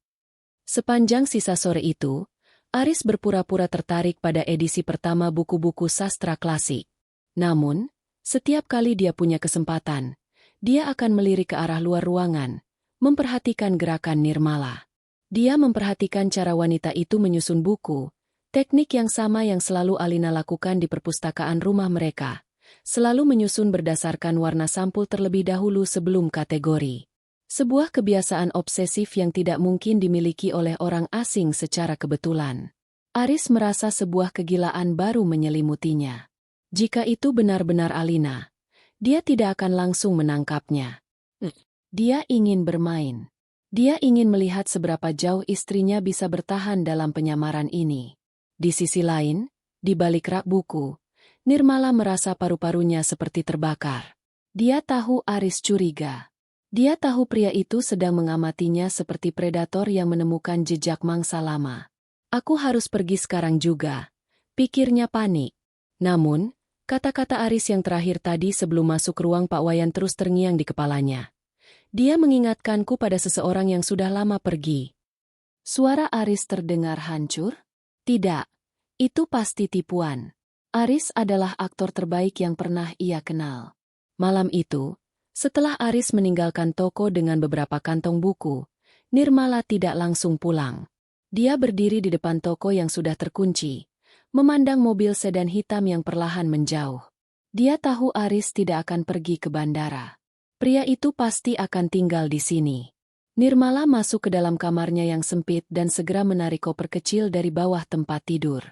Sepanjang sisa sore itu, Aris berpura-pura tertarik pada edisi pertama buku-buku sastra klasik. Namun, setiap kali dia punya kesempatan, dia akan melirik ke arah luar ruangan, memperhatikan gerakan Nirmala. Dia memperhatikan cara wanita itu menyusun buku, teknik yang sama yang selalu Alina lakukan di perpustakaan rumah mereka, selalu menyusun berdasarkan warna sampul terlebih dahulu sebelum kategori. Sebuah kebiasaan obsesif yang tidak mungkin dimiliki oleh orang asing secara kebetulan. Aris merasa sebuah kegilaan baru menyelimutinya. Jika itu benar-benar Alina, dia tidak akan langsung menangkapnya. Dia ingin bermain. Dia ingin melihat seberapa jauh istrinya bisa bertahan dalam penyamaran ini. Di sisi lain, di balik rak buku, Nirmala merasa paru-parunya seperti terbakar. Dia tahu Aris curiga. Dia tahu pria itu sedang mengamatinya seperti predator yang menemukan jejak mangsa lama. Aku harus pergi sekarang juga, pikirnya panik. Namun, kata-kata Aris yang terakhir tadi sebelum masuk ruang Pak Wayan terus terngiang di kepalanya. Dia mengingatkanku pada seseorang yang sudah lama pergi. Suara Aris terdengar hancur? Tidak, itu pasti tipuan. Aris adalah aktor terbaik yang pernah ia kenal. Malam itu, setelah Aris meninggalkan toko dengan beberapa kantong buku, Nirmala tidak langsung pulang. Dia berdiri di depan toko yang sudah terkunci, memandang mobil sedan hitam yang perlahan menjauh. Dia tahu Aris tidak akan pergi ke bandara. Pria itu pasti akan tinggal di sini. Nirmala masuk ke dalam kamarnya yang sempit dan segera menarik koper kecil dari bawah tempat tidur.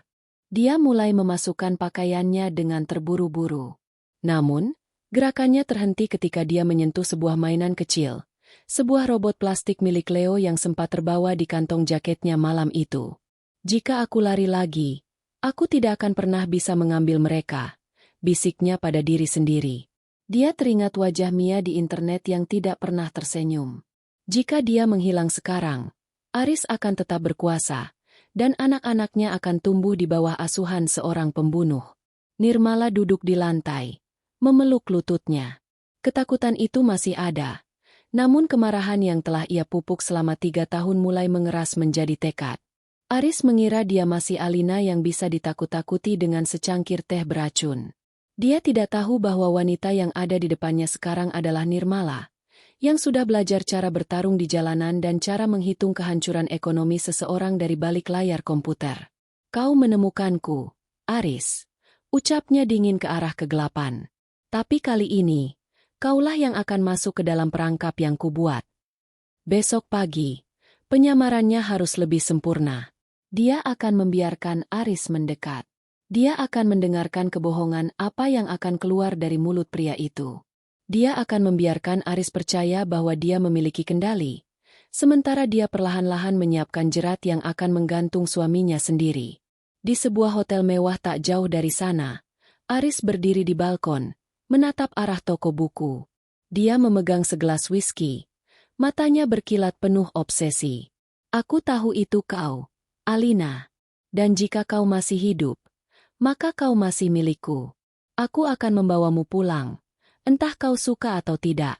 Dia mulai memasukkan pakaiannya dengan terburu-buru. Namun, gerakannya terhenti ketika dia menyentuh sebuah mainan kecil, sebuah robot plastik milik Leo yang sempat terbawa di kantong jaketnya malam itu. Jika aku lari lagi, aku tidak akan pernah bisa mengambil mereka, bisiknya pada diri sendiri. Dia teringat wajah Mia di internet yang tidak pernah tersenyum. Jika dia menghilang sekarang, Aris akan tetap berkuasa, dan anak-anaknya akan tumbuh di bawah asuhan seorang pembunuh. Nirmala duduk di lantai, memeluk lututnya. Ketakutan itu masih ada, namun kemarahan yang telah ia pupuk selama 3 tahun mulai mengeras menjadi tekad. Aris mengira dia masih Alina yang bisa ditakut-takuti dengan secangkir teh beracun. Dia tidak tahu bahwa wanita yang ada di depannya sekarang adalah Nirmala, yang sudah belajar cara bertarung di jalanan dan cara menghitung kehancuran ekonomi seseorang dari balik layar komputer. Kau menemukanku, Aris. Ucapnya dingin ke arah kegelapan. Tapi kali ini, kaulah yang akan masuk ke dalam perangkap yang kubuat. Besok pagi, penyamarannya harus lebih sempurna. Dia akan membiarkan Aris mendekat. Dia akan mendengarkan kebohongan apa yang akan keluar dari mulut pria itu. Dia akan membiarkan Aris percaya bahwa dia memiliki kendali, sementara dia perlahan-lahan menyiapkan jerat yang akan menggantung suaminya sendiri. Di sebuah hotel mewah tak jauh dari sana, Aris berdiri di balkon, menatap arah toko buku. Dia memegang segelas whisky, matanya berkilat penuh obsesi. Aku tahu itu kau, Alina. Dan jika kau masih hidup, maka kau masih milikku. Aku akan membawamu pulang, entah kau suka atau tidak.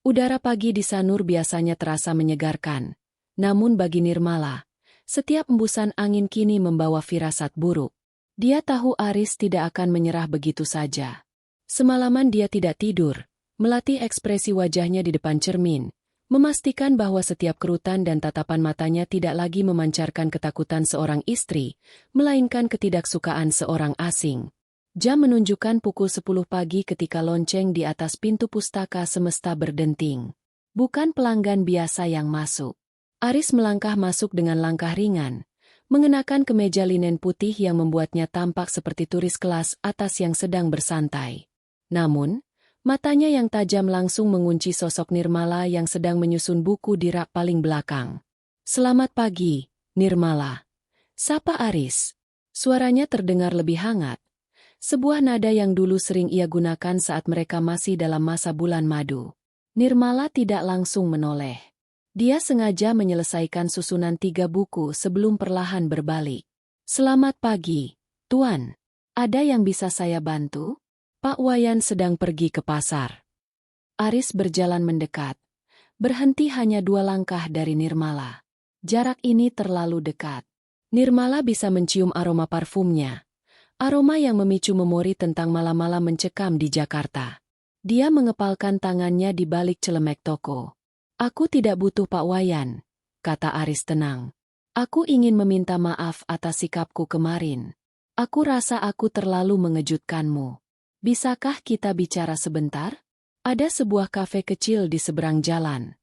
Udara pagi di Sanur biasanya terasa menyegarkan. Namun bagi Nirmala, setiap embusan angin kini membawa firasat buruk. Dia tahu Aris tidak akan menyerah begitu saja. Semalaman dia tidak tidur, melatih ekspresi wajahnya di depan cermin, memastikan bahwa setiap kerutan dan tatapan matanya tidak lagi memancarkan ketakutan seorang istri, melainkan ketidaksukaan seorang asing. Jam menunjukkan pukul 10 pagi ketika lonceng di atas pintu pustaka semesta berdenting. Bukan pelanggan biasa yang masuk. Aris melangkah masuk dengan langkah ringan, mengenakan kemeja linen putih yang membuatnya tampak seperti turis kelas atas yang sedang bersantai. Namun, matanya yang tajam langsung mengunci sosok Nirmala yang sedang menyusun buku di rak paling belakang. Selamat pagi, Nirmala. Sapa Aris. Suaranya terdengar lebih hangat. Sebuah nada yang dulu sering ia gunakan saat mereka masih dalam masa bulan madu. Nirmala tidak langsung menoleh. Dia sengaja menyelesaikan susunan 3 buku sebelum perlahan berbalik. Selamat pagi, Tuan. Ada yang bisa saya bantu? Pak Wayan sedang pergi ke pasar. Aris berjalan mendekat. Berhenti hanya 2 langkah dari Nirmala. Jarak ini terlalu dekat. Nirmala bisa mencium aroma parfumnya. Aroma yang memicu memori tentang malam-malam mencekam di Jakarta. Dia mengepalkan tangannya di balik celemek toko. Aku tidak butuh Pak Wayan, kata Aris tenang. Aku ingin meminta maaf atas sikapku kemarin. Aku rasa aku terlalu mengejutkanmu. Bisakah kita bicara sebentar? Ada sebuah kafe kecil di seberang jalan.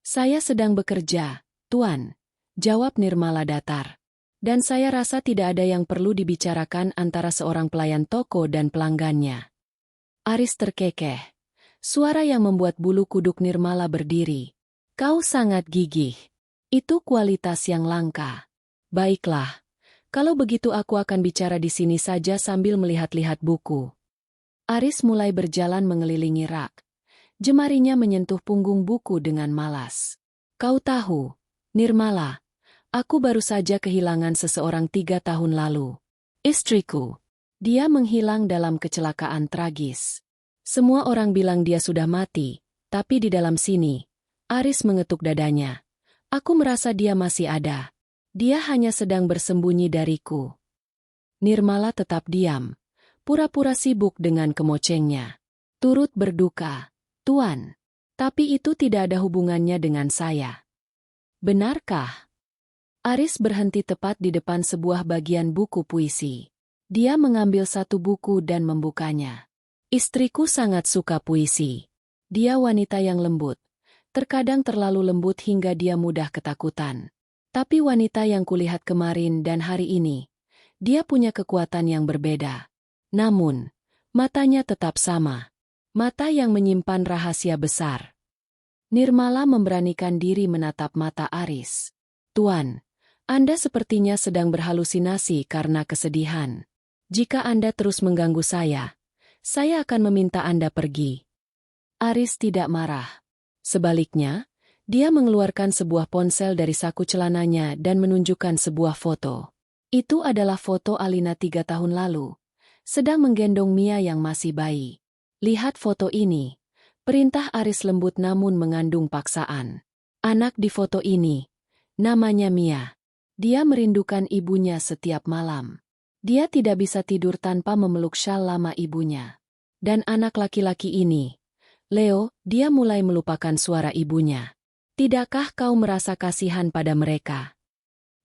Saya sedang bekerja, Tuan, jawab Nirmala datar. Dan saya rasa tidak ada yang perlu dibicarakan antara seorang pelayan toko dan pelanggannya. Aris terkekeh. Suara yang membuat bulu kuduk Nirmala berdiri. Kau sangat gigih. Itu kualitas yang langka. Baiklah, kalau begitu aku akan bicara di sini saja sambil melihat-lihat buku. Aris mulai berjalan mengelilingi rak. Jemarinya menyentuh punggung buku dengan malas. Kau tahu, Nirmala, aku baru saja kehilangan seseorang 3 tahun lalu. Istriku. Dia menghilang dalam kecelakaan tragis. Semua orang bilang dia sudah mati, tapi di dalam sini, Aris mengetuk dadanya. Aku merasa dia masih ada. Dia hanya sedang bersembunyi dariku. Nirmala tetap diam, pura-pura sibuk dengan kemocengnya. Turut berduka. Tuan, tapi itu tidak ada hubungannya dengan saya. Benarkah? Aris berhenti tepat di depan sebuah bagian buku puisi. Dia mengambil satu buku dan membukanya. Istriku sangat suka puisi. Dia wanita yang lembut. Terkadang terlalu lembut hingga dia mudah ketakutan. Tapi wanita yang kulihat kemarin dan hari ini, dia punya kekuatan yang berbeda. Namun, matanya tetap sama. Mata yang menyimpan rahasia besar. Nirmala memberanikan diri menatap mata Aris. Tuan, Anda sepertinya sedang berhalusinasi karena kesedihan. Jika Anda terus mengganggu saya akan meminta Anda pergi. Aris tidak marah. Sebaliknya, dia mengeluarkan sebuah ponsel dari saku celananya dan menunjukkan sebuah foto. Itu adalah foto Alina 3 tahun lalu, sedang menggendong Mia yang masih bayi. Lihat foto ini. Perintah Aris lembut namun mengandung paksaan. Anak di foto ini, namanya Mia. Dia merindukan ibunya setiap malam. Dia tidak bisa tidur tanpa memeluk syal lama ibunya. Dan anak laki-laki ini, Leo, dia mulai melupakan suara ibunya. Tidakkah kau merasa kasihan pada mereka?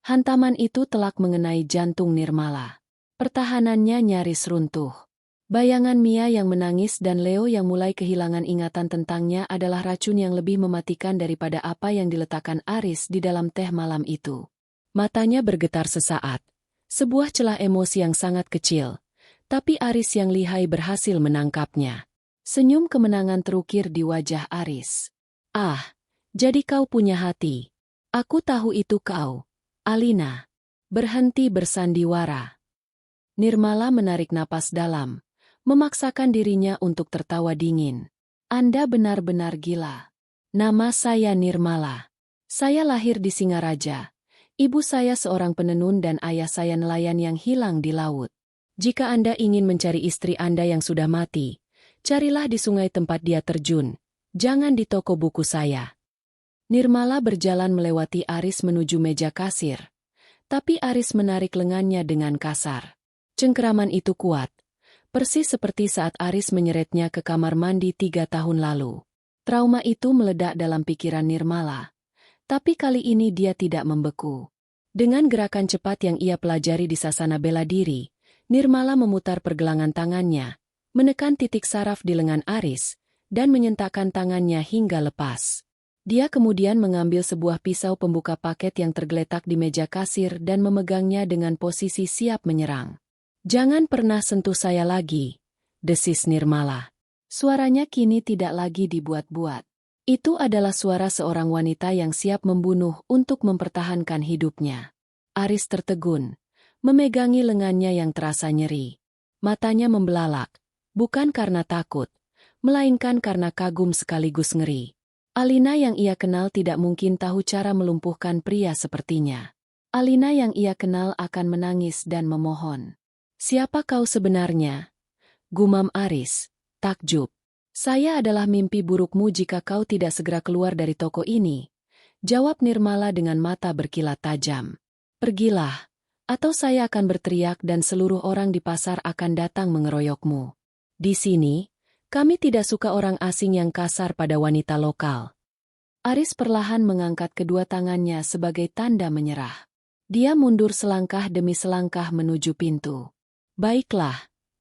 Hantaman itu telak mengenai jantung Nirmala. Pertahanannya nyaris runtuh. Bayangan Mia yang menangis dan Leo yang mulai kehilangan ingatan tentangnya adalah racun yang lebih mematikan daripada apa yang diletakkan Aris di dalam teh malam itu. Matanya bergetar sesaat. Sebuah celah emosi yang sangat kecil. Tapi Aris yang lihai berhasil menangkapnya. Senyum kemenangan terukir di wajah Aris. Ah, jadi kau punya hati. Aku tahu itu kau, Alina. Berhenti bersandiwara. Nirmala menarik napas dalam. Memaksakan dirinya untuk tertawa dingin. Anda benar-benar gila. Nama saya Nirmala. Saya lahir di Singaraja. Ibu saya seorang penenun dan ayah saya nelayan yang hilang di laut. Jika Anda ingin mencari istri Anda yang sudah mati, carilah di sungai tempat dia terjun. Jangan di toko buku saya. Nirmala berjalan melewati Aris menuju meja kasir. Tapi Aris menarik lengannya dengan kasar. Cengkeraman itu kuat. Persis seperti saat Aris menyeretnya ke kamar mandi 3 tahun lalu. Trauma itu meledak dalam pikiran Nirmala. Tapi kali ini dia tidak membeku. Dengan gerakan cepat yang ia pelajari di sasana bela diri, Nirmala memutar pergelangan tangannya, menekan titik saraf di lengan Aris, dan menyentakkan tangannya hingga lepas. Dia kemudian mengambil sebuah pisau pembuka paket yang tergeletak di meja kasir dan memegangnya dengan posisi siap menyerang. Jangan pernah sentuh saya lagi, desis Nirmala. Suaranya kini tidak lagi dibuat-buat. Itu adalah suara seorang wanita yang siap membunuh untuk mempertahankan hidupnya. Aris tertegun, memegangi lengannya yang terasa nyeri. Matanya membelalak, bukan karena takut, melainkan karena kagum sekaligus ngeri. Alina yang ia kenal tidak mungkin tahu cara melumpuhkan pria sepertinya. Alina yang ia kenal akan menangis dan memohon. Siapa kau sebenarnya? Gumam Aris, takjub. Saya adalah mimpi burukmu jika kau tidak segera keluar dari toko ini. Jawab Nirmala dengan mata berkilat tajam. Pergilah, atau saya akan berteriak dan seluruh orang di pasar akan datang mengeroyokmu. Di sini, kami tidak suka orang asing yang kasar pada wanita lokal. Aris perlahan mengangkat kedua tangannya sebagai tanda menyerah. Dia mundur selangkah demi selangkah menuju pintu. Baiklah,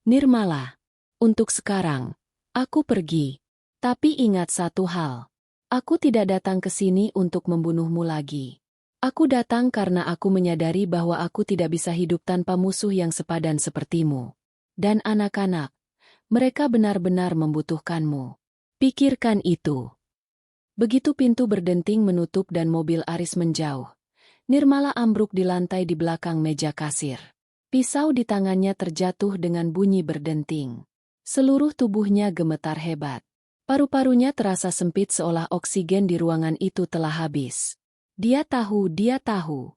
Nirmala. Untuk sekarang, aku pergi. Tapi ingat satu hal. Aku tidak datang ke sini untuk membunuhmu lagi. Aku datang karena aku menyadari bahwa aku tidak bisa hidup tanpa musuh yang sepadan sepertimu. Dan anak-anak, mereka benar-benar membutuhkanmu. Pikirkan itu. Begitu pintu berdenting menutup dan mobil Aris menjauh, Nirmala ambruk di lantai di belakang meja kasir. Pisau di tangannya terjatuh dengan bunyi berdenting. Seluruh tubuhnya gemetar hebat. Paru-parunya terasa sempit seolah oksigen di ruangan itu telah habis. Dia tahu.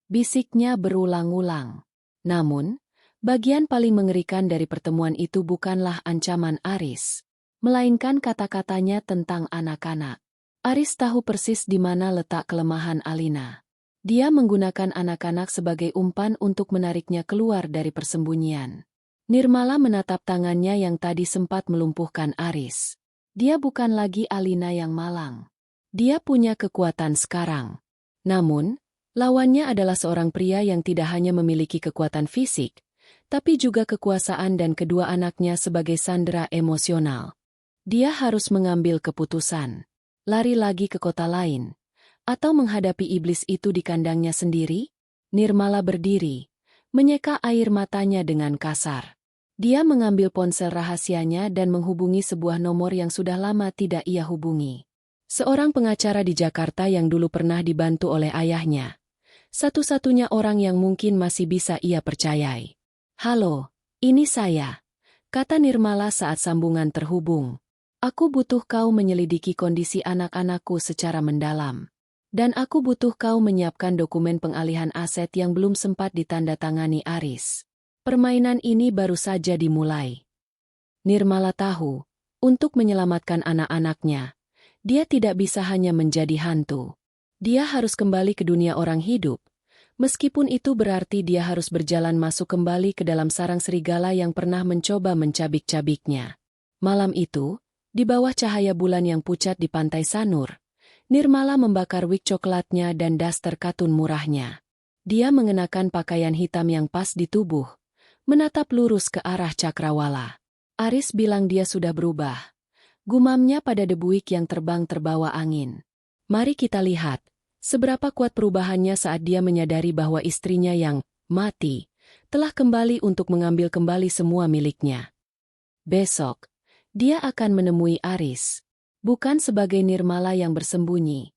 Bisiknya berulang-ulang. Namun, bagian paling mengerikan dari pertemuan itu bukanlah ancaman Aris, melainkan kata-katanya tentang anak-anak. Aris tahu persis di mana letak kelemahan Alina. Dia menggunakan anak-anak sebagai umpan untuk menariknya keluar dari persembunyian. Nirmala menatap tangannya yang tadi sempat melumpuhkan Aris. Dia bukan lagi Alina yang malang. Dia punya kekuatan sekarang. Namun, lawannya adalah seorang pria yang tidak hanya memiliki kekuatan fisik, tapi juga kekuasaan dan kedua anaknya sebagai sandera emosional. Dia harus mengambil keputusan. Lari lagi ke kota lain, atau menghadapi iblis itu di kandangnya sendiri? Nirmala berdiri, menyeka air matanya dengan kasar. Dia mengambil ponsel rahasianya dan menghubungi sebuah nomor yang sudah lama tidak ia hubungi. Seorang pengacara di Jakarta yang dulu pernah dibantu oleh ayahnya. Satu-satunya orang yang mungkin masih bisa ia percayai. "Halo, ini saya," kata Nirmala saat sambungan terhubung. "Aku butuh kau menyelidiki kondisi anak-anakku secara mendalam. Dan aku butuh kau menyiapkan dokumen pengalihan aset yang belum sempat ditandatangani Aris. Permainan ini baru saja dimulai." Nirmala tahu, untuk menyelamatkan anak-anaknya, dia tidak bisa hanya menjadi hantu. Dia harus kembali ke dunia orang hidup, meskipun itu berarti dia harus berjalan masuk kembali ke dalam sarang serigala yang pernah mencoba mencabik-cabiknya. Malam itu, di bawah cahaya bulan yang pucat di pantai Sanur, Nirmala membakar wig coklatnya dan daster katun murahnya. Dia mengenakan pakaian hitam yang pas di tubuh, menatap lurus ke arah cakrawala. Aris bilang dia sudah berubah. Gumamnya pada debuik yang terbang terbawa angin. Mari kita lihat, seberapa kuat perubahannya saat dia menyadari bahwa istrinya yang mati telah kembali untuk mengambil kembali semua miliknya. Besok, dia akan menemui Aris. Bukan sebagai Nirmala yang bersembunyi,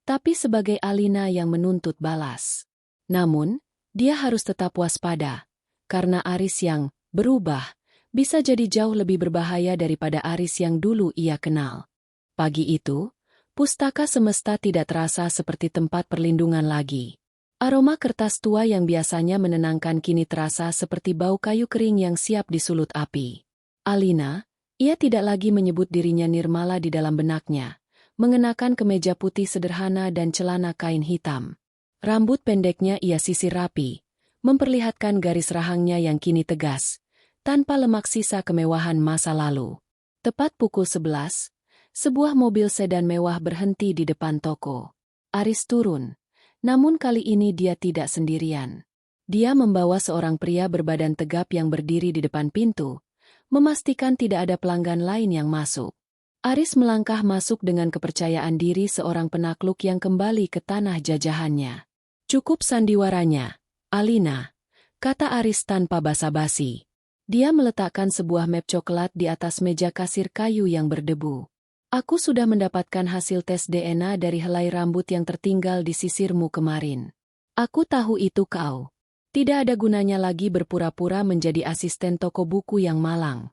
tapi sebagai Alina yang menuntut balas. Namun, dia harus tetap waspada. Karena Aris yang berubah bisa jadi jauh lebih berbahaya daripada Aris yang dulu ia kenal. Pagi itu, pustaka semesta tidak terasa seperti tempat perlindungan lagi. Aroma kertas tua yang biasanya menenangkan kini terasa seperti bau kayu kering yang siap disulut api. Alina, ia tidak lagi menyebut dirinya Nirmala di dalam benaknya, mengenakan kemeja putih sederhana dan celana kain hitam. Rambut pendeknya ia sisir rapi, memperlihatkan garis rahangnya yang kini tegas, tanpa lemak sisa kemewahan masa lalu. Tepat pukul 11, sebuah mobil sedan mewah berhenti di depan toko. Aris turun, namun kali ini dia tidak sendirian. Dia membawa seorang pria berbadan tegap yang berdiri di depan pintu, memastikan tidak ada pelanggan lain yang masuk. Aris melangkah masuk dengan kepercayaan diri seorang penakluk yang kembali ke tanah jajahannya. "Cukup sandiwaranya, Alina," kata Aris tanpa basa-basi. Dia meletakkan sebuah map coklat di atas meja kasir kayu yang berdebu. "Aku sudah mendapatkan hasil tes DNA dari helai rambut yang tertinggal di sisirmu kemarin. Aku tahu itu kau. Tidak ada gunanya lagi berpura-pura menjadi asisten toko buku yang malang."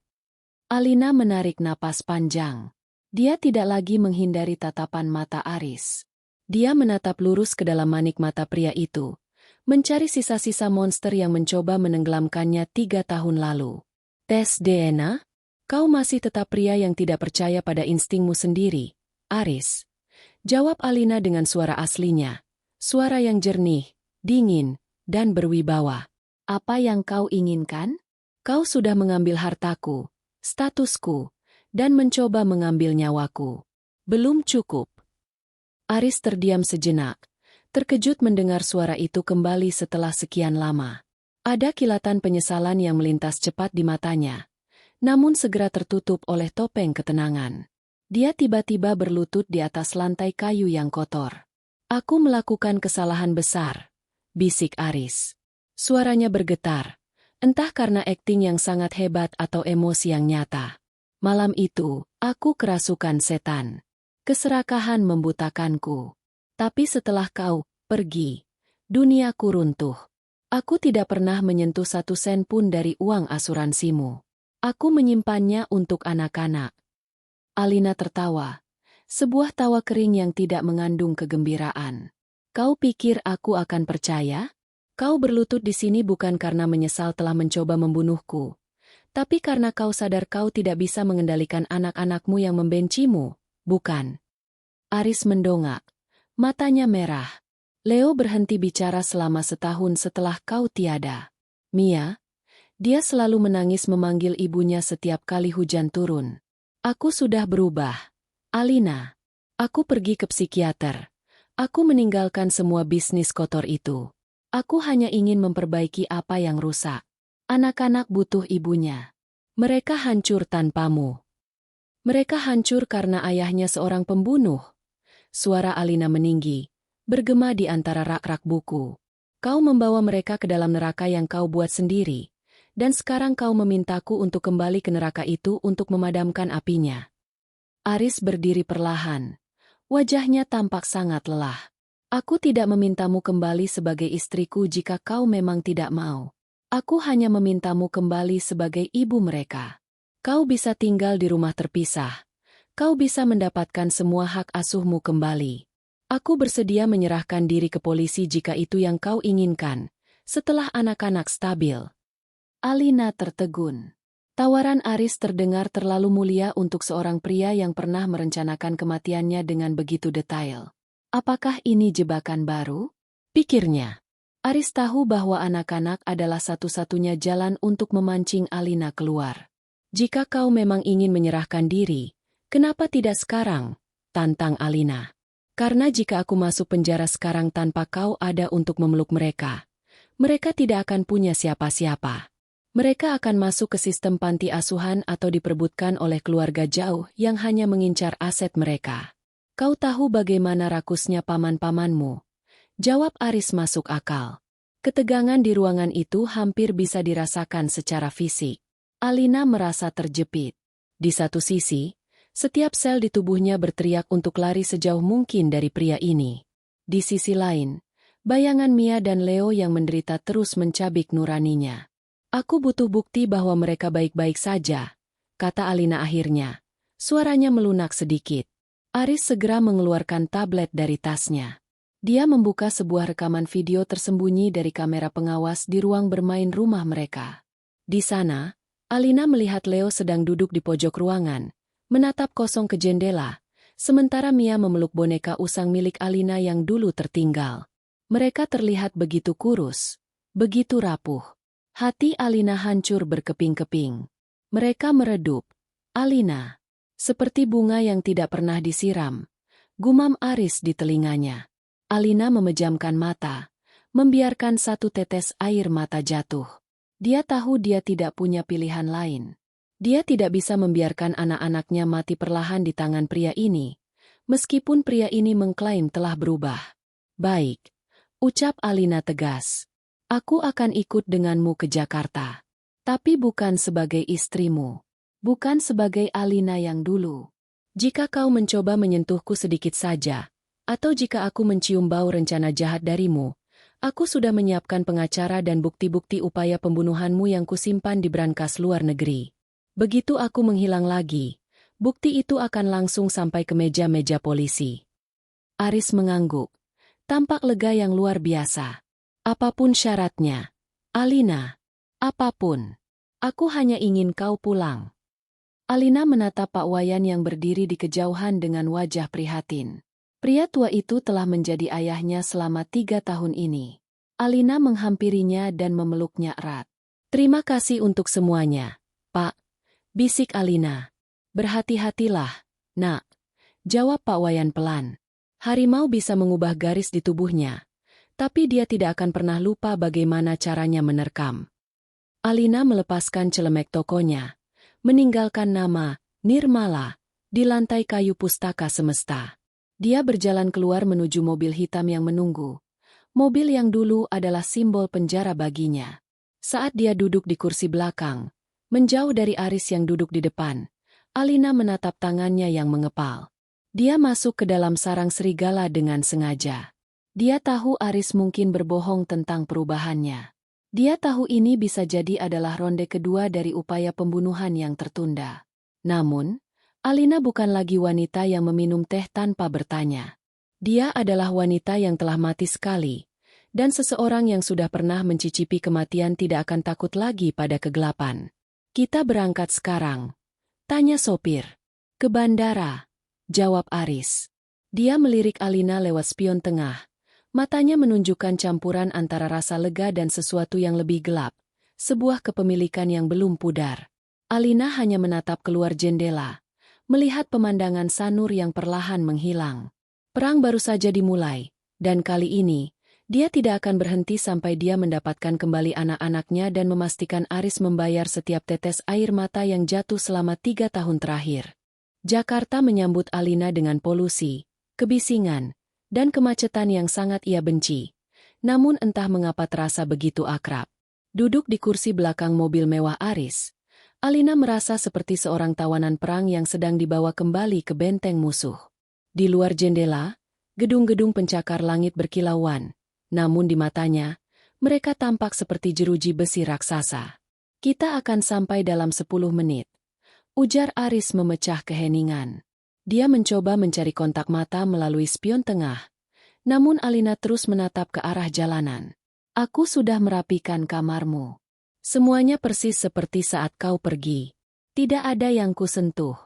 Alina menarik napas panjang. Dia tidak lagi menghindari tatapan mata Aris. Dia menatap lurus ke dalam manik mata pria itu, mencari sisa-sisa monster yang mencoba menenggelamkannya 3 tahun lalu. "Tes DNA? Kau masih tetap pria yang tidak percaya pada instingmu sendiri, Aris," jawab Alina dengan suara aslinya. Suara yang jernih, dingin, dan berwibawa. "Apa yang kau inginkan? Kau sudah mengambil hartaku, statusku, dan mencoba mengambil nyawaku. Belum cukup." Aris terdiam sejenak, terkejut mendengar suara itu kembali setelah sekian lama. Ada kilatan penyesalan yang melintas cepat di matanya, namun segera tertutup oleh topeng ketenangan. Dia tiba-tiba berlutut di atas lantai kayu yang kotor. Aku melakukan kesalahan besar, bisik Aris. Suaranya bergetar, entah karena akting yang sangat hebat atau emosi yang nyata. Malam itu, aku kerasukan setan. Keserakahan membutakanku. Tapi setelah kau pergi, duniaku runtuh. Aku tidak pernah menyentuh 1 sen pun dari uang asuransimu. Aku menyimpannya untuk anak-anak. Alina tertawa. Sebuah tawa kering yang tidak mengandung kegembiraan. Kau pikir aku akan percaya? Kau berlutut di sini bukan karena menyesal telah mencoba membunuhku, tapi karena kau sadar kau tidak bisa mengendalikan anak-anakmu yang membencimu, bukan? Aris mendongak. Matanya merah. Leo berhenti bicara selama setahun setelah kau tiada. Mia, dia selalu menangis memanggil ibunya setiap kali hujan turun. Aku sudah berubah. Alina. Aku pergi ke psikiater. Aku meninggalkan semua bisnis kotor itu. Aku hanya ingin memperbaiki apa yang rusak. Anak-anak butuh ibunya. Mereka hancur tanpamu. Mereka hancur karena ayahnya seorang pembunuh. Suara Alina meninggi, bergema di antara rak-rak buku. Kau membawa mereka ke dalam neraka yang kau buat sendiri, dan sekarang kau memintaku untuk kembali ke neraka itu untuk memadamkan apinya. Aris berdiri perlahan. Wajahnya tampak sangat lelah. Aku tidak memintamu kembali sebagai istriku jika kau memang tidak mau. Aku hanya memintamu kembali sebagai ibu mereka. Kau bisa tinggal di rumah terpisah. Kau bisa mendapatkan semua hak asuhmu kembali. Aku bersedia menyerahkan diri ke polisi jika itu yang kau inginkan, setelah anak-anak stabil. Alina tertegun. Tawaran Aris terdengar terlalu mulia untuk seorang pria yang pernah merencanakan kematiannya dengan begitu detail. Apakah ini jebakan baru? Pikirnya. Aris tahu bahwa anak-anak adalah satu-satunya jalan untuk memancing Alina keluar. Jika kau memang ingin menyerahkan diri, kenapa tidak sekarang? Tantang Alina. Karena jika aku masuk penjara sekarang tanpa kau ada untuk memeluk mereka, mereka tidak akan punya siapa-siapa. Mereka akan masuk ke sistem panti asuhan atau diperebutkan oleh keluarga jauh yang hanya mengincar aset mereka. Kau tahu bagaimana rakusnya paman-pamanmu? Jawab Aris masuk akal. Ketegangan di ruangan itu hampir bisa dirasakan secara fisik. Alina merasa terjepit. Di satu sisi, setiap sel di tubuhnya berteriak untuk lari sejauh mungkin dari pria ini. Di sisi lain, bayangan Mia dan Leo yang menderita terus mencabik nuraninya. Aku butuh bukti bahwa mereka baik-baik saja, kata Alina akhirnya. Suaranya melunak sedikit. Aris segera mengeluarkan tablet dari tasnya. Dia membuka sebuah rekaman video tersembunyi dari kamera pengawas di ruang bermain rumah mereka. Di sana, Alina melihat Leo sedang duduk di pojok ruangan, menatap kosong ke jendela, sementara Mia memeluk boneka usang milik Alina yang dulu tertinggal. Mereka terlihat begitu kurus, begitu rapuh. Hati Alina hancur berkeping-keping. Mereka meredup. Alina. Seperti bunga yang tidak pernah disiram. Gumam Aris di telinganya. Alina memejamkan mata, membiarkan satu tetes air mata jatuh. Dia tahu dia tidak punya pilihan lain. Dia tidak bisa membiarkan anak-anaknya mati perlahan di tangan pria ini, meskipun pria ini mengklaim telah berubah. Baik, ucap Alina tegas. Aku akan ikut denganmu ke Jakarta. Tapi bukan sebagai istrimu. Bukan sebagai Alina yang dulu. Jika kau mencoba menyentuhku sedikit saja, atau jika aku mencium bau rencana jahat darimu, aku sudah menyiapkan pengacara dan bukti-bukti upaya pembunuhanmu yang kusimpan di brankas luar negeri. Begitu aku menghilang lagi, bukti itu akan langsung sampai ke meja-meja polisi. Aris mengangguk. Tampak lega yang luar biasa. Apapun syaratnya. Alina. Apapun. Aku hanya ingin kau pulang. Alina menatap Pak Wayan yang berdiri di kejauhan dengan wajah prihatin. Pria tua itu telah menjadi ayahnya selama 3 tahun ini. Alina menghampirinya dan memeluknya erat. Terima kasih untuk semuanya, Pak. Bisik Alina. Berhati-hatilah, nak. Jawab Pak Wayan pelan. Harimau bisa mengubah garis di tubuhnya, tapi dia tidak akan pernah lupa bagaimana caranya menerkam. Alina melepaskan celemek tokonya, meninggalkan nama Nirmala di lantai kayu pustaka semesta. Dia berjalan keluar menuju mobil hitam yang menunggu. Mobil yang dulu adalah simbol penjara baginya. Saat dia duduk di kursi belakang, menjauh dari Aris yang duduk di depan, Alina menatap tangannya yang mengepal. Dia masuk ke dalam sarang serigala dengan sengaja. Dia tahu Aris mungkin berbohong tentang perubahannya. Dia tahu ini bisa jadi adalah ronde kedua dari upaya pembunuhan yang tertunda. Namun, Alina bukan lagi wanita yang meminum teh tanpa bertanya. Dia adalah wanita yang telah mati sekali, dan seseorang yang sudah pernah mencicipi kematian tidak akan takut lagi pada kegelapan. Kita berangkat sekarang, tanya sopir. Ke bandara, jawab Aris. Dia melirik Alina lewat spion tengah. Matanya menunjukkan campuran antara rasa lega dan sesuatu yang lebih gelap, sebuah kepemilikan yang belum pudar. Alina hanya menatap keluar jendela, melihat pemandangan Sanur yang perlahan menghilang. Perang baru saja dimulai, dan kali ini, dia tidak akan berhenti sampai dia mendapatkan kembali anak-anaknya dan memastikan Aris membayar setiap tetes air mata yang jatuh selama 3 tahun terakhir. Jakarta menyambut Alina dengan polusi, kebisingan, dan kemacetan yang sangat ia benci. Namun entah mengapa terasa begitu akrab. Duduk di kursi belakang mobil mewah Aris, Alina merasa seperti seorang tawanan perang yang sedang dibawa kembali ke benteng musuh. Di luar jendela, gedung-gedung pencakar langit berkilauan, namun di matanya, mereka tampak seperti jeruji besi raksasa. Kita akan sampai dalam 10 menit. Ujar Aris memecah keheningan. Dia mencoba mencari kontak mata melalui spion tengah, namun Alina terus menatap ke arah jalanan. Aku sudah merapikan kamarmu. Semuanya persis seperti saat kau pergi. Tidak ada yang kusentuh.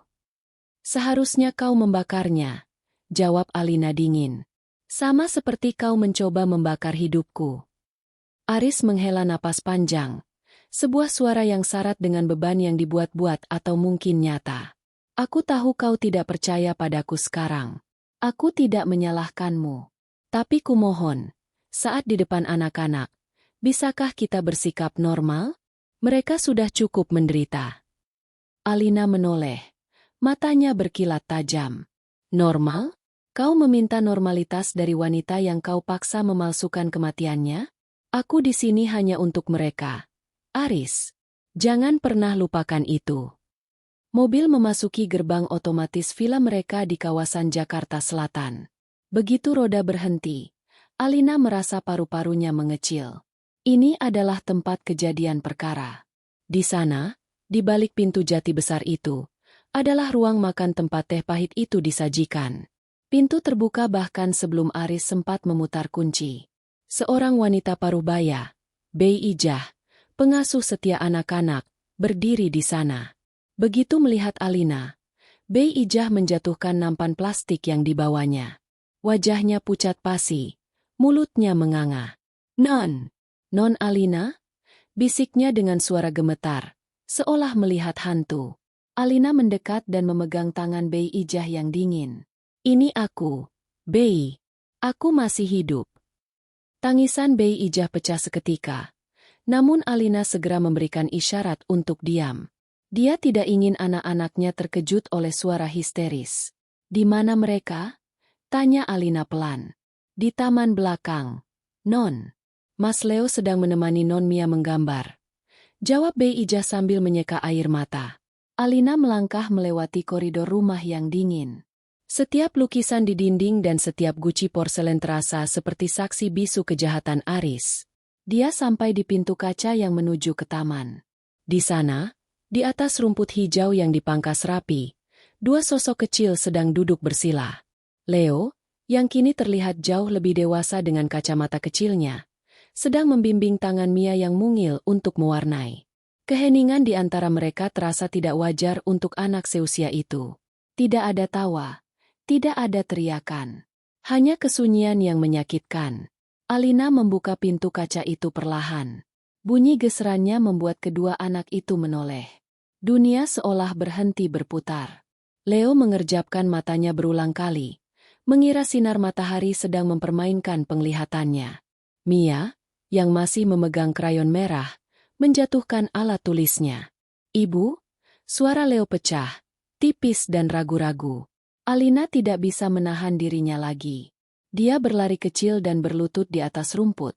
Seharusnya kau membakarnya, jawab Alina dingin. Sama seperti kau mencoba membakar hidupku. Aris menghela napas panjang. Sebuah suara yang syarat dengan beban yang dibuat-buat atau mungkin nyata. Aku tahu kau tidak percaya padaku sekarang. Aku tidak menyalahkanmu. Tapi kumohon, saat di depan anak-anak, bisakah kita bersikap normal? Mereka sudah cukup menderita. Alina menoleh. Matanya berkilat tajam. Normal? Kau meminta normalitas dari wanita yang kau paksa memalsukan kematiannya? Aku di sini hanya untuk mereka. Aris, jangan pernah lupakan itu. Mobil memasuki gerbang otomatis villa mereka di kawasan Jakarta Selatan. Begitu roda berhenti, Alina merasa paru-parunya mengecil. Ini adalah tempat kejadian perkara. Di sana, di balik pintu jati besar itu, adalah ruang makan tempat teh pahit itu disajikan. Pintu terbuka bahkan sebelum Aris sempat memutar kunci. Seorang wanita paruh baya, Bei Ijah, pengasuh setia anak-anak, berdiri di sana. Begitu melihat Alina, Bei Ijah menjatuhkan nampan plastik yang dibawanya. Wajahnya pucat pasi, mulutnya menganga. Non Alina? Bisiknya dengan suara gemetar, seolah melihat hantu. Alina mendekat dan memegang tangan Bei Ijah yang dingin. Ini aku, Bei. Aku masih hidup. Tangisan Bei Ijah pecah seketika. Namun Alina segera memberikan isyarat untuk diam. Dia tidak ingin anak-anaknya terkejut oleh suara histeris. Di mana mereka? Tanya Alina pelan. Di taman belakang. Non. Mas Leo sedang menemani Non Mia menggambar. Jawab Bei Ijah sambil menyeka air mata. Alina melangkah melewati koridor rumah yang dingin. Setiap lukisan di dinding dan setiap guci porselen terasa seperti saksi bisu kejahatan Aris. Dia sampai di pintu kaca yang menuju ke taman. Di sana, di atas rumput hijau yang dipangkas rapi, 2 sosok kecil sedang duduk bersila. Leo, yang kini terlihat jauh lebih dewasa dengan kacamata kecilnya, sedang membimbing tangan Mia yang mungil untuk mewarnai. Keheningan di antara mereka terasa tidak wajar untuk anak seusia itu. Tidak ada tawa, tidak ada teriakan. Hanya kesunyian yang menyakitkan. Alina membuka pintu kaca itu perlahan. Bunyi geserannya membuat kedua anak itu menoleh. Dunia seolah berhenti berputar. Leo mengerjapkan matanya berulang kali, mengira sinar matahari sedang mempermainkan penglihatannya. Mia, yang masih memegang krayon merah, menjatuhkan alat tulisnya. Ibu, suara Leo pecah. tipis dan ragu-ragu. Alina tidak bisa menahan dirinya lagi. Dia berlari kecil dan berlutut di atas rumput,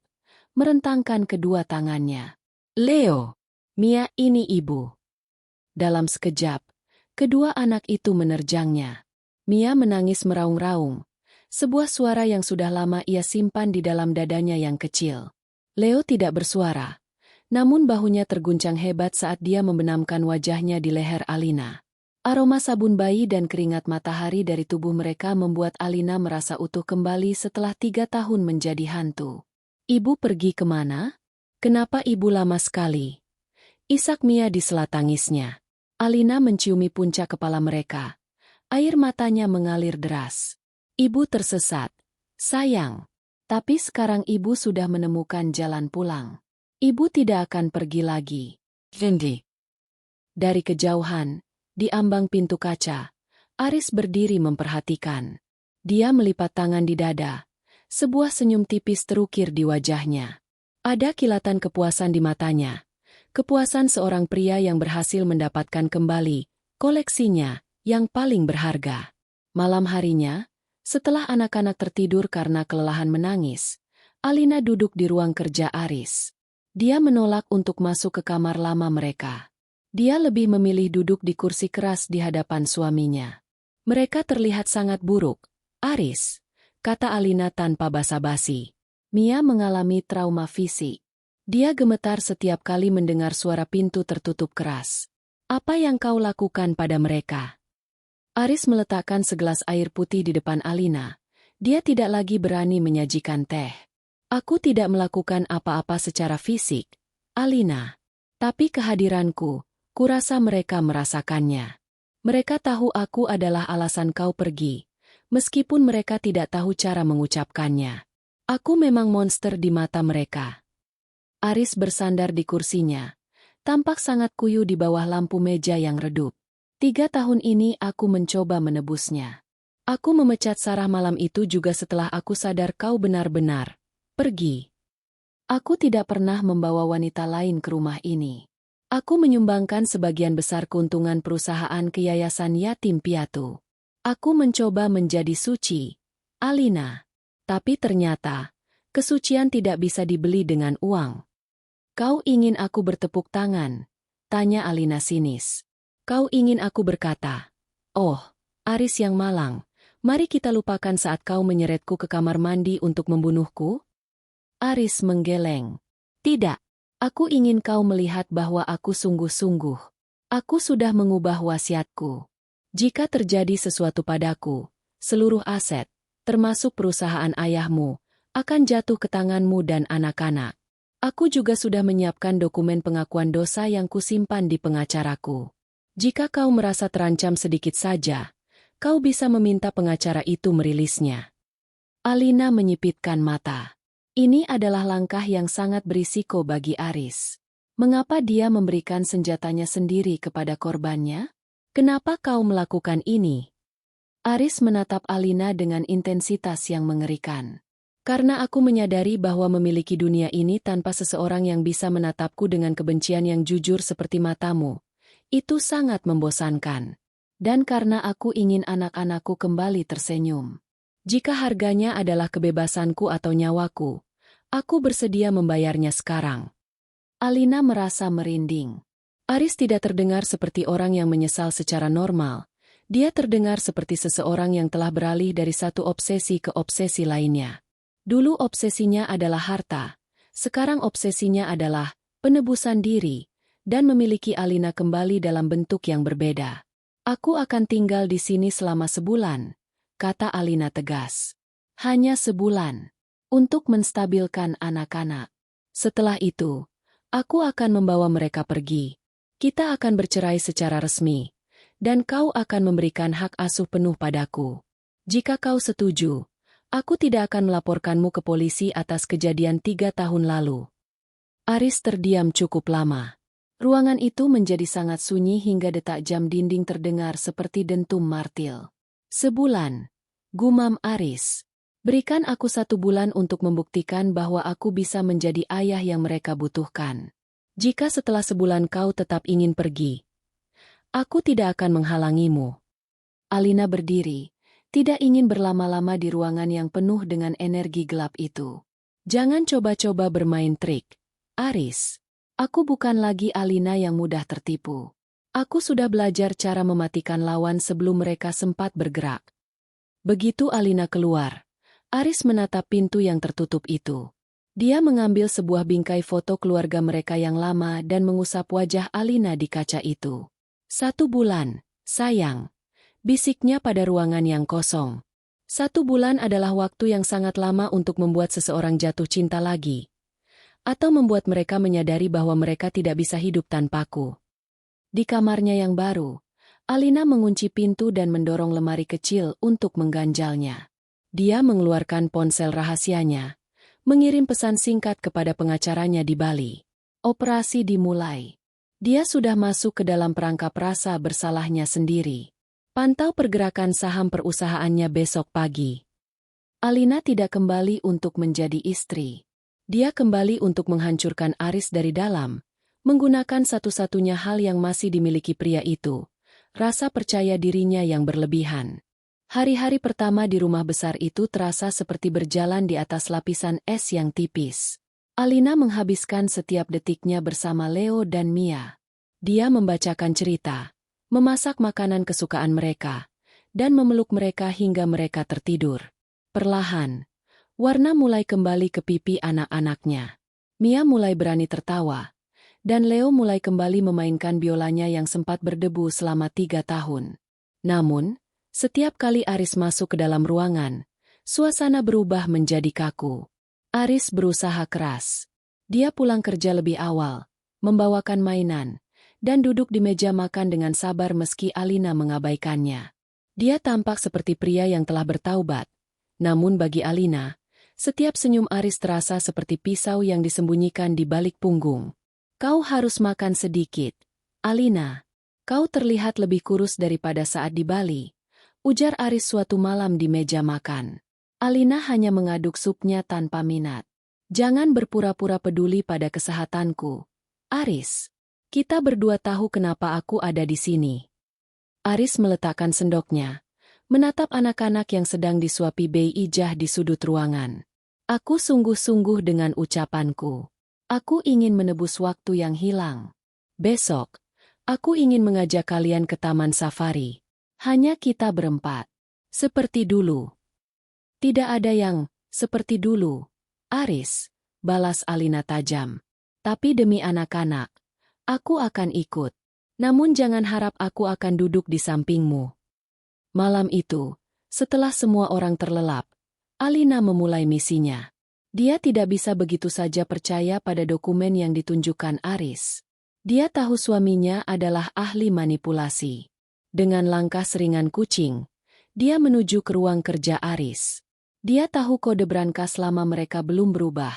merentangkan kedua tangannya. Leo, Mia, ini ibu. Dalam sekejap, kedua anak itu menerjangnya. Mia menangis meraung-raung, sebuah suara yang sudah lama ia simpan di dalam dadanya yang kecil. Leo tidak bersuara, namun bahunya terguncang hebat saat dia membenamkan wajahnya di leher Alina. Aroma sabun bayi dan keringat matahari dari tubuh mereka membuat Alina merasa utuh kembali setelah 3 tahun menjadi hantu. Ibu pergi kemana? Kenapa ibu lama sekali? Isak Mia di sela tangisnya. Alina menciumi puncak kepala mereka. Air matanya mengalir deras. Ibu tersesat. Sayang. Tapi sekarang ibu sudah menemukan jalan pulang. Ibu tidak akan pergi lagi. Cindy. Dari kejauhan, di ambang pintu kaca, Aris berdiri memperhatikan. Dia melipat tangan di dada. Sebuah senyum tipis terukir di wajahnya. Ada kilatan kepuasan di matanya. Kepuasan seorang pria yang berhasil mendapatkan kembali koleksinya yang paling berharga. Malam harinya, setelah anak-anak tertidur karena kelelahan menangis, Alina duduk di ruang kerja Aris. Dia menolak untuk masuk ke kamar lama mereka. Dia lebih memilih duduk di kursi keras di hadapan suaminya. Mereka terlihat sangat buruk, Aris, kata Alina tanpa basa-basi. Mia mengalami trauma fisik. Dia gemetar setiap kali mendengar suara pintu tertutup keras. Apa yang kau lakukan pada mereka? Aris meletakkan segelas air putih di depan Alina. Dia tidak lagi berani menyajikan teh. Aku tidak melakukan apa-apa secara fisik, Alina. Tapi kehadiranku, kurasa mereka merasakannya. Mereka tahu aku adalah alasan kau pergi, meskipun mereka tidak tahu cara mengucapkannya. Aku memang monster di mata mereka. Aris bersandar di kursinya, tampak sangat kuyu di bawah lampu meja yang redup. 3 tahun ini aku mencoba menebusnya. Aku memecat Sarah malam itu juga setelah aku sadar kau benar-benar pergi. Aku tidak pernah membawa wanita lain ke rumah ini. Aku menyumbangkan sebagian besar keuntungan perusahaan ke Yayasan Yatim Piatu. Aku mencoba menjadi suci, Alina. Tapi ternyata, kesucian tidak bisa dibeli dengan uang. Kau ingin aku bertepuk tangan? Tanya Alina sinis. Kau ingin aku berkata, oh, Aris yang malang, mari kita lupakan saat kau menyeretku ke kamar mandi untuk membunuhku? Aris menggeleng. Tidak. Aku ingin kau melihat bahwa aku sungguh-sungguh. Aku sudah mengubah wasiatku. Jika terjadi sesuatu padaku, seluruh aset, termasuk perusahaan ayahmu, akan jatuh ke tanganmu dan anak-anak. Aku juga sudah menyiapkan dokumen pengakuan dosa yang kusimpan di pengacaraku. Jika kau merasa terancam sedikit saja, kau bisa meminta pengacara itu merilisnya. Alina menyipitkan mata. Ini adalah langkah yang sangat berisiko bagi Aris. Mengapa dia memberikan senjatanya sendiri kepada korbannya? Kenapa kau melakukan ini? Aris menatap Alina dengan intensitas yang mengerikan. Karena aku menyadari bahwa memiliki dunia ini tanpa seseorang yang bisa menatapku dengan kebencian yang jujur seperti matamu, itu sangat membosankan. Dan karena aku ingin anak-anakku kembali tersenyum. Jika harganya adalah kebebasanku atau nyawaku, aku bersedia membayarnya sekarang. Alina merasa merinding. Aris tidak terdengar seperti orang yang menyesal secara normal. Dia terdengar seperti seseorang yang telah beralih dari satu obsesi ke obsesi lainnya. Dulu obsesinya adalah harta, sekarang obsesinya adalah penebusan diri, dan memiliki Alina kembali dalam bentuk yang berbeda. Aku akan tinggal di sini selama sebulan, kata Alina tegas. Hanya sebulan. Untuk menstabilkan anak-anak. Setelah itu, aku akan membawa mereka pergi. Kita akan bercerai secara resmi. Dan kau akan memberikan hak asuh penuh padaku. Jika kau setuju, aku tidak akan melaporkanmu ke polisi atas kejadian 3 tahun lalu. Aris terdiam cukup lama. Ruangan itu menjadi sangat sunyi hingga detak jam dinding terdengar seperti dentum martil. Sebulan, gumam Aris. Berikan aku 1 bulan untuk membuktikan bahwa aku bisa menjadi ayah yang mereka butuhkan. Jika setelah sebulan kau tetap ingin pergi, Aku tidak akan menghalangimu. Alina berdiri, tidak ingin berlama-lama di ruangan yang penuh dengan energi gelap itu. Jangan coba-coba bermain trik, Aris. Aku bukan lagi Alina yang mudah tertipu. Aku sudah belajar cara mematikan lawan sebelum mereka sempat bergerak. Begitu Alina keluar, Aris menatap pintu yang tertutup itu. Dia mengambil sebuah bingkai foto keluarga mereka yang lama dan mengusap wajah Alina di kaca itu. 1 bulan, sayang. Bisiknya pada ruangan yang kosong. 1 bulan adalah waktu yang sangat lama untuk membuat seseorang jatuh cinta lagi. Atau membuat mereka menyadari bahwa mereka tidak bisa hidup tanpaku. Di kamarnya yang baru, Alina mengunci pintu dan mendorong lemari kecil untuk mengganjalnya. Dia mengeluarkan ponsel rahasianya, mengirim pesan singkat kepada pengacaranya di Bali. Operasi dimulai. Dia sudah masuk ke dalam perangkap rasa bersalahnya sendiri. Pantau pergerakan saham perusahaannya besok pagi. Alina tidak kembali untuk menjadi istri. Dia kembali untuk menghancurkan Aris dari dalam, menggunakan satu-satunya hal yang masih dimiliki pria itu, rasa percaya dirinya yang berlebihan. Hari-hari pertama di rumah besar itu terasa seperti berjalan di atas lapisan es yang tipis. Alina menghabiskan setiap detiknya bersama Leo dan Mia. Dia membacakan cerita, memasak makanan kesukaan mereka, dan memeluk mereka hingga mereka tertidur. Perlahan, warna mulai kembali ke pipi anak-anaknya. Mia mulai berani tertawa, dan Leo mulai kembali memainkan biolanya yang sempat berdebu selama 3 tahun. Namun, setiap kali Aris masuk ke dalam ruangan, suasana berubah menjadi kaku. Aris berusaha keras. Dia pulang kerja lebih awal, membawakan mainan, dan duduk di meja makan dengan sabar meski Alina mengabaikannya. Dia tampak seperti pria yang telah bertaubat, namun bagi Alina, setiap senyum Aris terasa seperti pisau yang disembunyikan di balik punggung. Kau harus makan sedikit, Alina. Kau terlihat lebih kurus daripada saat di Bali, ujar Aris suatu malam di meja makan. Alina hanya mengaduk supnya tanpa minat. Jangan berpura-pura peduli pada kesehatanku, Aris. Kita berdua tahu kenapa aku ada di sini. Aris meletakkan sendoknya, menatap anak-anak yang sedang disuapi Bei Ijah di sudut ruangan. Aku sungguh-sungguh dengan ucapanku. Aku ingin menebus waktu yang hilang. Besok, aku ingin mengajak kalian ke taman safari. Hanya kita berempat. Seperti dulu. Tidak ada yang seperti dulu, Aris, balas Alina tajam. Tapi demi anak-anak, aku akan ikut. Namun jangan harap aku akan duduk di sampingmu. Malam itu, setelah semua orang terlelap, Alina memulai misinya. Dia tidak bisa begitu saja percaya pada dokumen yang ditunjukkan Aris. Dia tahu suaminya adalah ahli manipulasi. Dengan langkah seringan kucing, dia menuju ke ruang kerja Aris. Dia tahu kode brankas lama mereka belum berubah.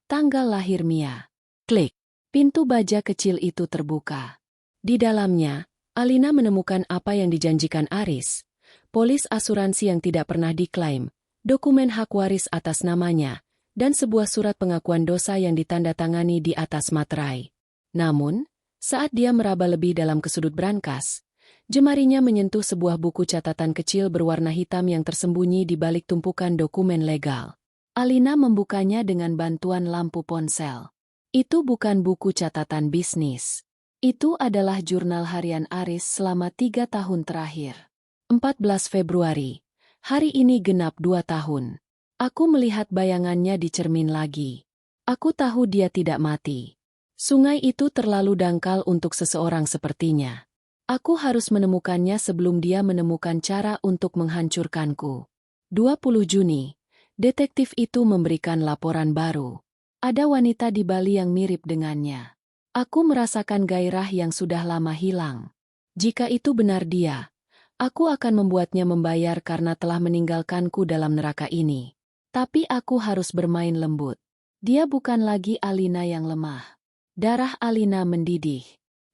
Tanggal lahir Mia. Klik. Pintu baja kecil itu terbuka. Di dalamnya, Alina menemukan apa yang dijanjikan Aris. Polis asuransi yang tidak pernah diklaim, dokumen hak waris atas namanya, dan sebuah surat pengakuan dosa yang ditandatangani di atas materai. Namun, saat dia meraba lebih dalam ke sudut brankas, jemarinya menyentuh sebuah buku catatan kecil berwarna hitam yang tersembunyi di balik tumpukan dokumen legal. Alina membukanya dengan bantuan lampu ponsel. Itu bukan buku catatan bisnis. Itu adalah jurnal harian Aris selama 3 tahun terakhir. 14 Februari. Hari ini genap 2 tahun. Aku melihat bayangannya di cermin lagi. Aku tahu dia tidak mati. Sungai itu terlalu dangkal untuk seseorang sepertinya. Aku harus menemukannya sebelum dia menemukan cara untuk menghancurkanku. 20 Juni. Detektif itu memberikan laporan baru. Ada wanita di Bali yang mirip dengannya. Aku merasakan gairah yang sudah lama hilang. Jika itu benar dia, aku akan membuatnya membayar karena telah meninggalkanku dalam neraka ini. Tapi aku harus bermain lembut. Dia bukan lagi Alina yang lemah. Darah Alina mendidih.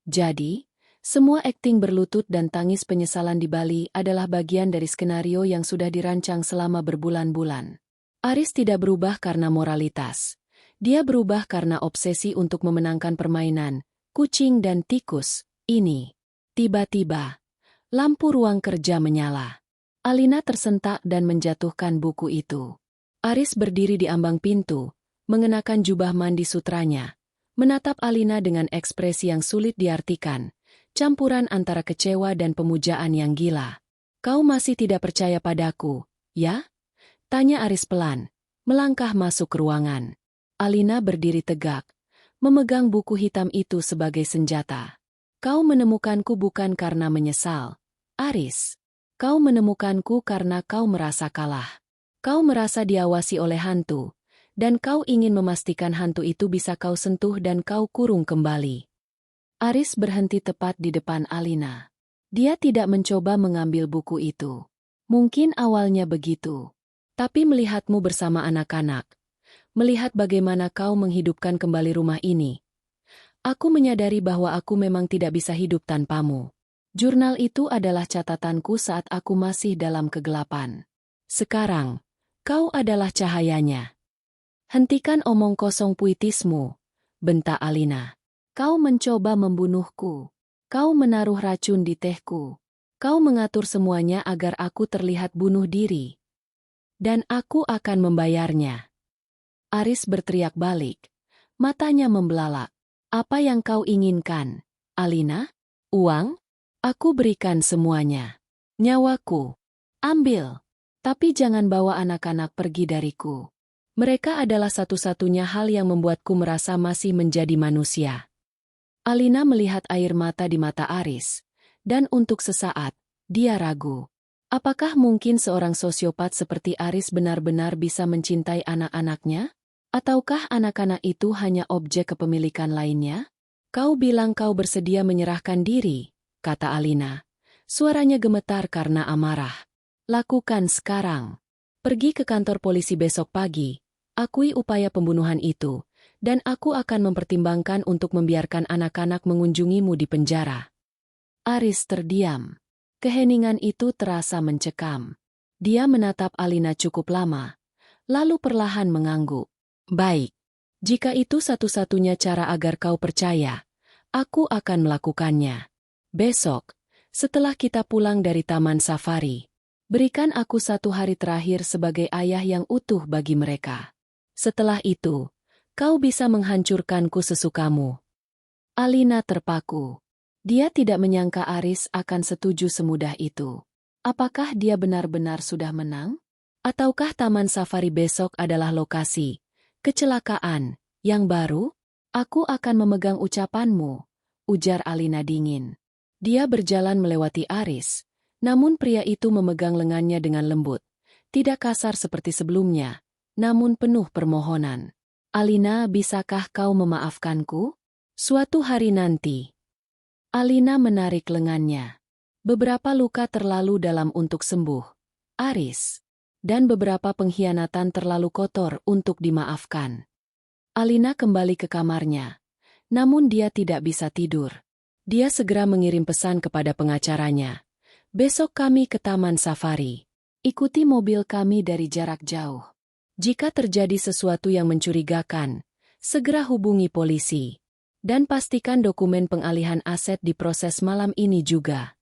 Jadi, semua akting berlutut dan tangis penyesalan di Bali adalah bagian dari skenario yang sudah dirancang selama berbulan-bulan. Aris tidak berubah karena moralitas. Dia berubah karena obsesi untuk memenangkan permainan, kucing dan tikus, ini. Tiba-tiba, lampu ruang kerja menyala. Alina tersentak dan menjatuhkan buku itu. Aris berdiri di ambang pintu, mengenakan jubah mandi sutranya, menatap Alina dengan ekspresi yang sulit diartikan, campuran antara kecewa dan pemujaan yang gila. "Kau masih tidak percaya padaku, ya?" tanya Aris pelan, melangkah masuk ke ruangan. Alina berdiri tegak, memegang buku hitam itu sebagai senjata. "Kau menemukanku bukan karena menyesal, Aris. Kau menemukanku karena kau merasa kalah. Kau merasa diawasi oleh hantu, dan kau ingin memastikan hantu itu bisa kau sentuh dan kau kurung kembali." Aris berhenti tepat di depan Alina. Dia tidak mencoba mengambil buku itu. "Mungkin awalnya begitu. Tapi melihatmu bersama anak-anak, melihat bagaimana kau menghidupkan kembali rumah ini, aku menyadari bahwa aku memang tidak bisa hidup tanpamu. Jurnal itu adalah catatanku saat aku masih dalam kegelapan. Sekarang, kau adalah cahayanya." "Hentikan omong kosong puitismu," bentak Alina. "Kau mencoba membunuhku. Kau menaruh racun di tehku. Kau mengatur semuanya agar aku terlihat bunuh diri. Dan aku akan membayarnya." Aris berteriak balik. Matanya membelalak. "Apa yang kau inginkan, Alina? Uang? Aku berikan semuanya. Nyawaku. Ambil. Tapi jangan bawa anak-anak pergi dariku. Mereka adalah satu-satunya hal yang membuatku merasa masih menjadi manusia." Alina melihat air mata di mata Aris, dan untuk sesaat, dia ragu. Apakah mungkin seorang sosiopat seperti Aris benar-benar bisa mencintai anak-anaknya? Ataukah anak-anak itu hanya objek kepemilikan lainnya? "Kau bilang kau bersedia menyerahkan diri," kata Alina. Suaranya gemetar karena amarah. "Lakukan sekarang. Pergi ke kantor polisi besok pagi, akui upaya pembunuhan itu, dan aku akan mempertimbangkan untuk membiarkan anak-anak mengunjungimu di penjara." Aris terdiam. Keheningan itu terasa mencekam. Dia menatap Alina cukup lama, lalu perlahan mengangguk. "Baik. Jika itu satu-satunya cara agar kau percaya, aku akan melakukannya. Besok, setelah kita pulang dari taman safari, berikan aku 1 hari terakhir sebagai ayah yang utuh bagi mereka. Setelah itu, kau bisa menghancurkanku sesukamu." Alina terpaku. Dia tidak menyangka Aris akan setuju semudah itu. Apakah dia benar-benar sudah menang? Ataukah taman safari besok adalah lokasi kecelakaan yang baru? "Aku akan memegang ucapanmu," ujar Alina dingin. Dia berjalan melewati Aris, namun pria itu memegang lengannya dengan lembut. Tidak kasar seperti sebelumnya, namun penuh permohonan. "Alina, bisakah kau memaafkanku? Suatu hari nanti." Alina menarik lengannya. Beberapa luka terlalu dalam untuk sembuh, Aris. Dan beberapa pengkhianatan terlalu kotor untuk dimaafkan. Alina kembali ke kamarnya. Namun dia tidak bisa tidur. Dia segera mengirim pesan kepada pengacaranya. "Besok kami ke taman safari. Ikuti mobil kami dari jarak jauh. Jika terjadi sesuatu yang mencurigakan, segera hubungi polisi. Dan pastikan dokumen pengalihan aset diproses malam ini juga."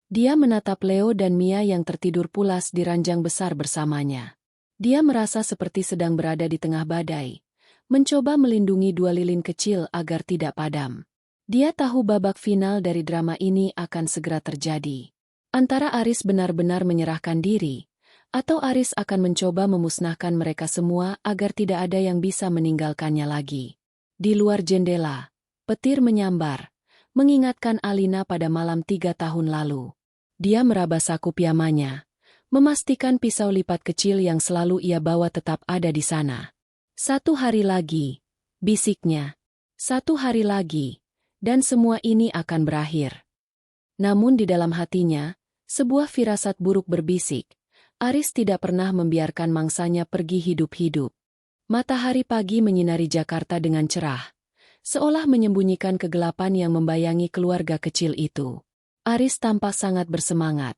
Dia menatap Leo dan Mia yang tertidur pulas di ranjang besar bersamanya. Dia merasa seperti sedang berada di tengah badai, mencoba melindungi 2 lilin kecil agar tidak padam. Dia tahu babak final dari drama ini akan segera terjadi. Antara Aris benar-benar menyerahkan diri, atau Aris akan mencoba memusnahkan mereka semua agar tidak ada yang bisa meninggalkannya lagi. Di luar jendela, petir menyambar, mengingatkan Alina pada malam 3 tahun lalu. Dia meraba saku piyamanya, memastikan pisau lipat kecil yang selalu ia bawa tetap ada di sana. 1 hari lagi, bisiknya. 1 hari lagi, dan semua ini akan berakhir. Namun di dalam hatinya, sebuah firasat buruk berbisik. Aris tidak pernah membiarkan mangsanya pergi hidup-hidup. Matahari pagi menyinari Jakarta dengan cerah, seolah menyembunyikan kegelapan yang membayangi keluarga kecil itu. Aris tampak sangat bersemangat,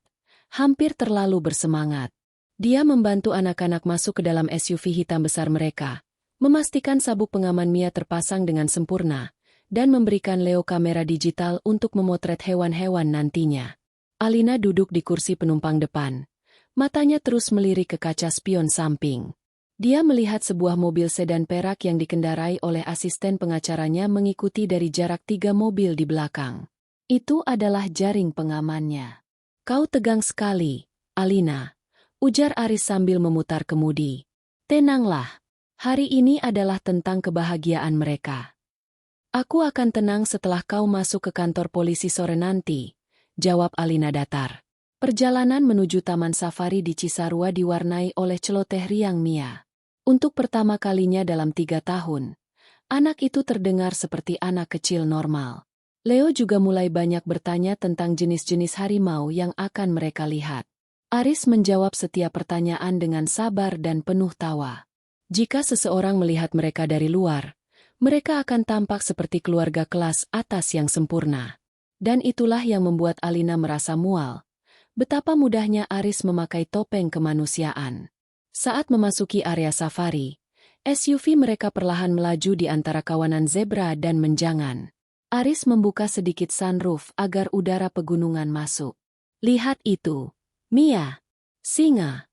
hampir terlalu bersemangat. Dia membantu anak-anak masuk ke dalam SUV hitam besar mereka, memastikan sabuk pengaman Mia terpasang dengan sempurna, dan memberikan Leo kamera digital untuk memotret hewan-hewan nantinya. Alina duduk di kursi penumpang depan. Matanya terus melirik ke kaca spion samping. Dia melihat sebuah mobil sedan perak yang dikendarai oleh asisten pengacaranya mengikuti dari jarak 3 mobil di belakang. Itu adalah jaring pengamannya. "Kau tegang sekali, Alina," ujar Aris sambil memutar kemudi. "Tenanglah. Hari ini adalah tentang kebahagiaan mereka." "Aku akan tenang setelah kau masuk ke kantor polisi sore nanti," jawab Alina datar. Perjalanan menuju Taman Safari di Cisarua diwarnai oleh celoteh riang Mia. Untuk pertama kalinya dalam 3 tahun, anak itu terdengar seperti anak kecil normal. Leo juga mulai banyak bertanya tentang jenis-jenis harimau yang akan mereka lihat. Aris menjawab setiap pertanyaan dengan sabar dan penuh tawa. Jika seseorang melihat mereka dari luar, mereka akan tampak seperti keluarga kelas atas yang sempurna. Dan itulah yang membuat Alina merasa mual. Betapa mudahnya Aris memakai topeng kemanusiaan. Saat memasuki area safari, SUV mereka perlahan melaju di antara kawanan zebra dan menjangan. Aris membuka sedikit sunroof agar udara pegunungan masuk. "Lihat itu, Mia! Singa!"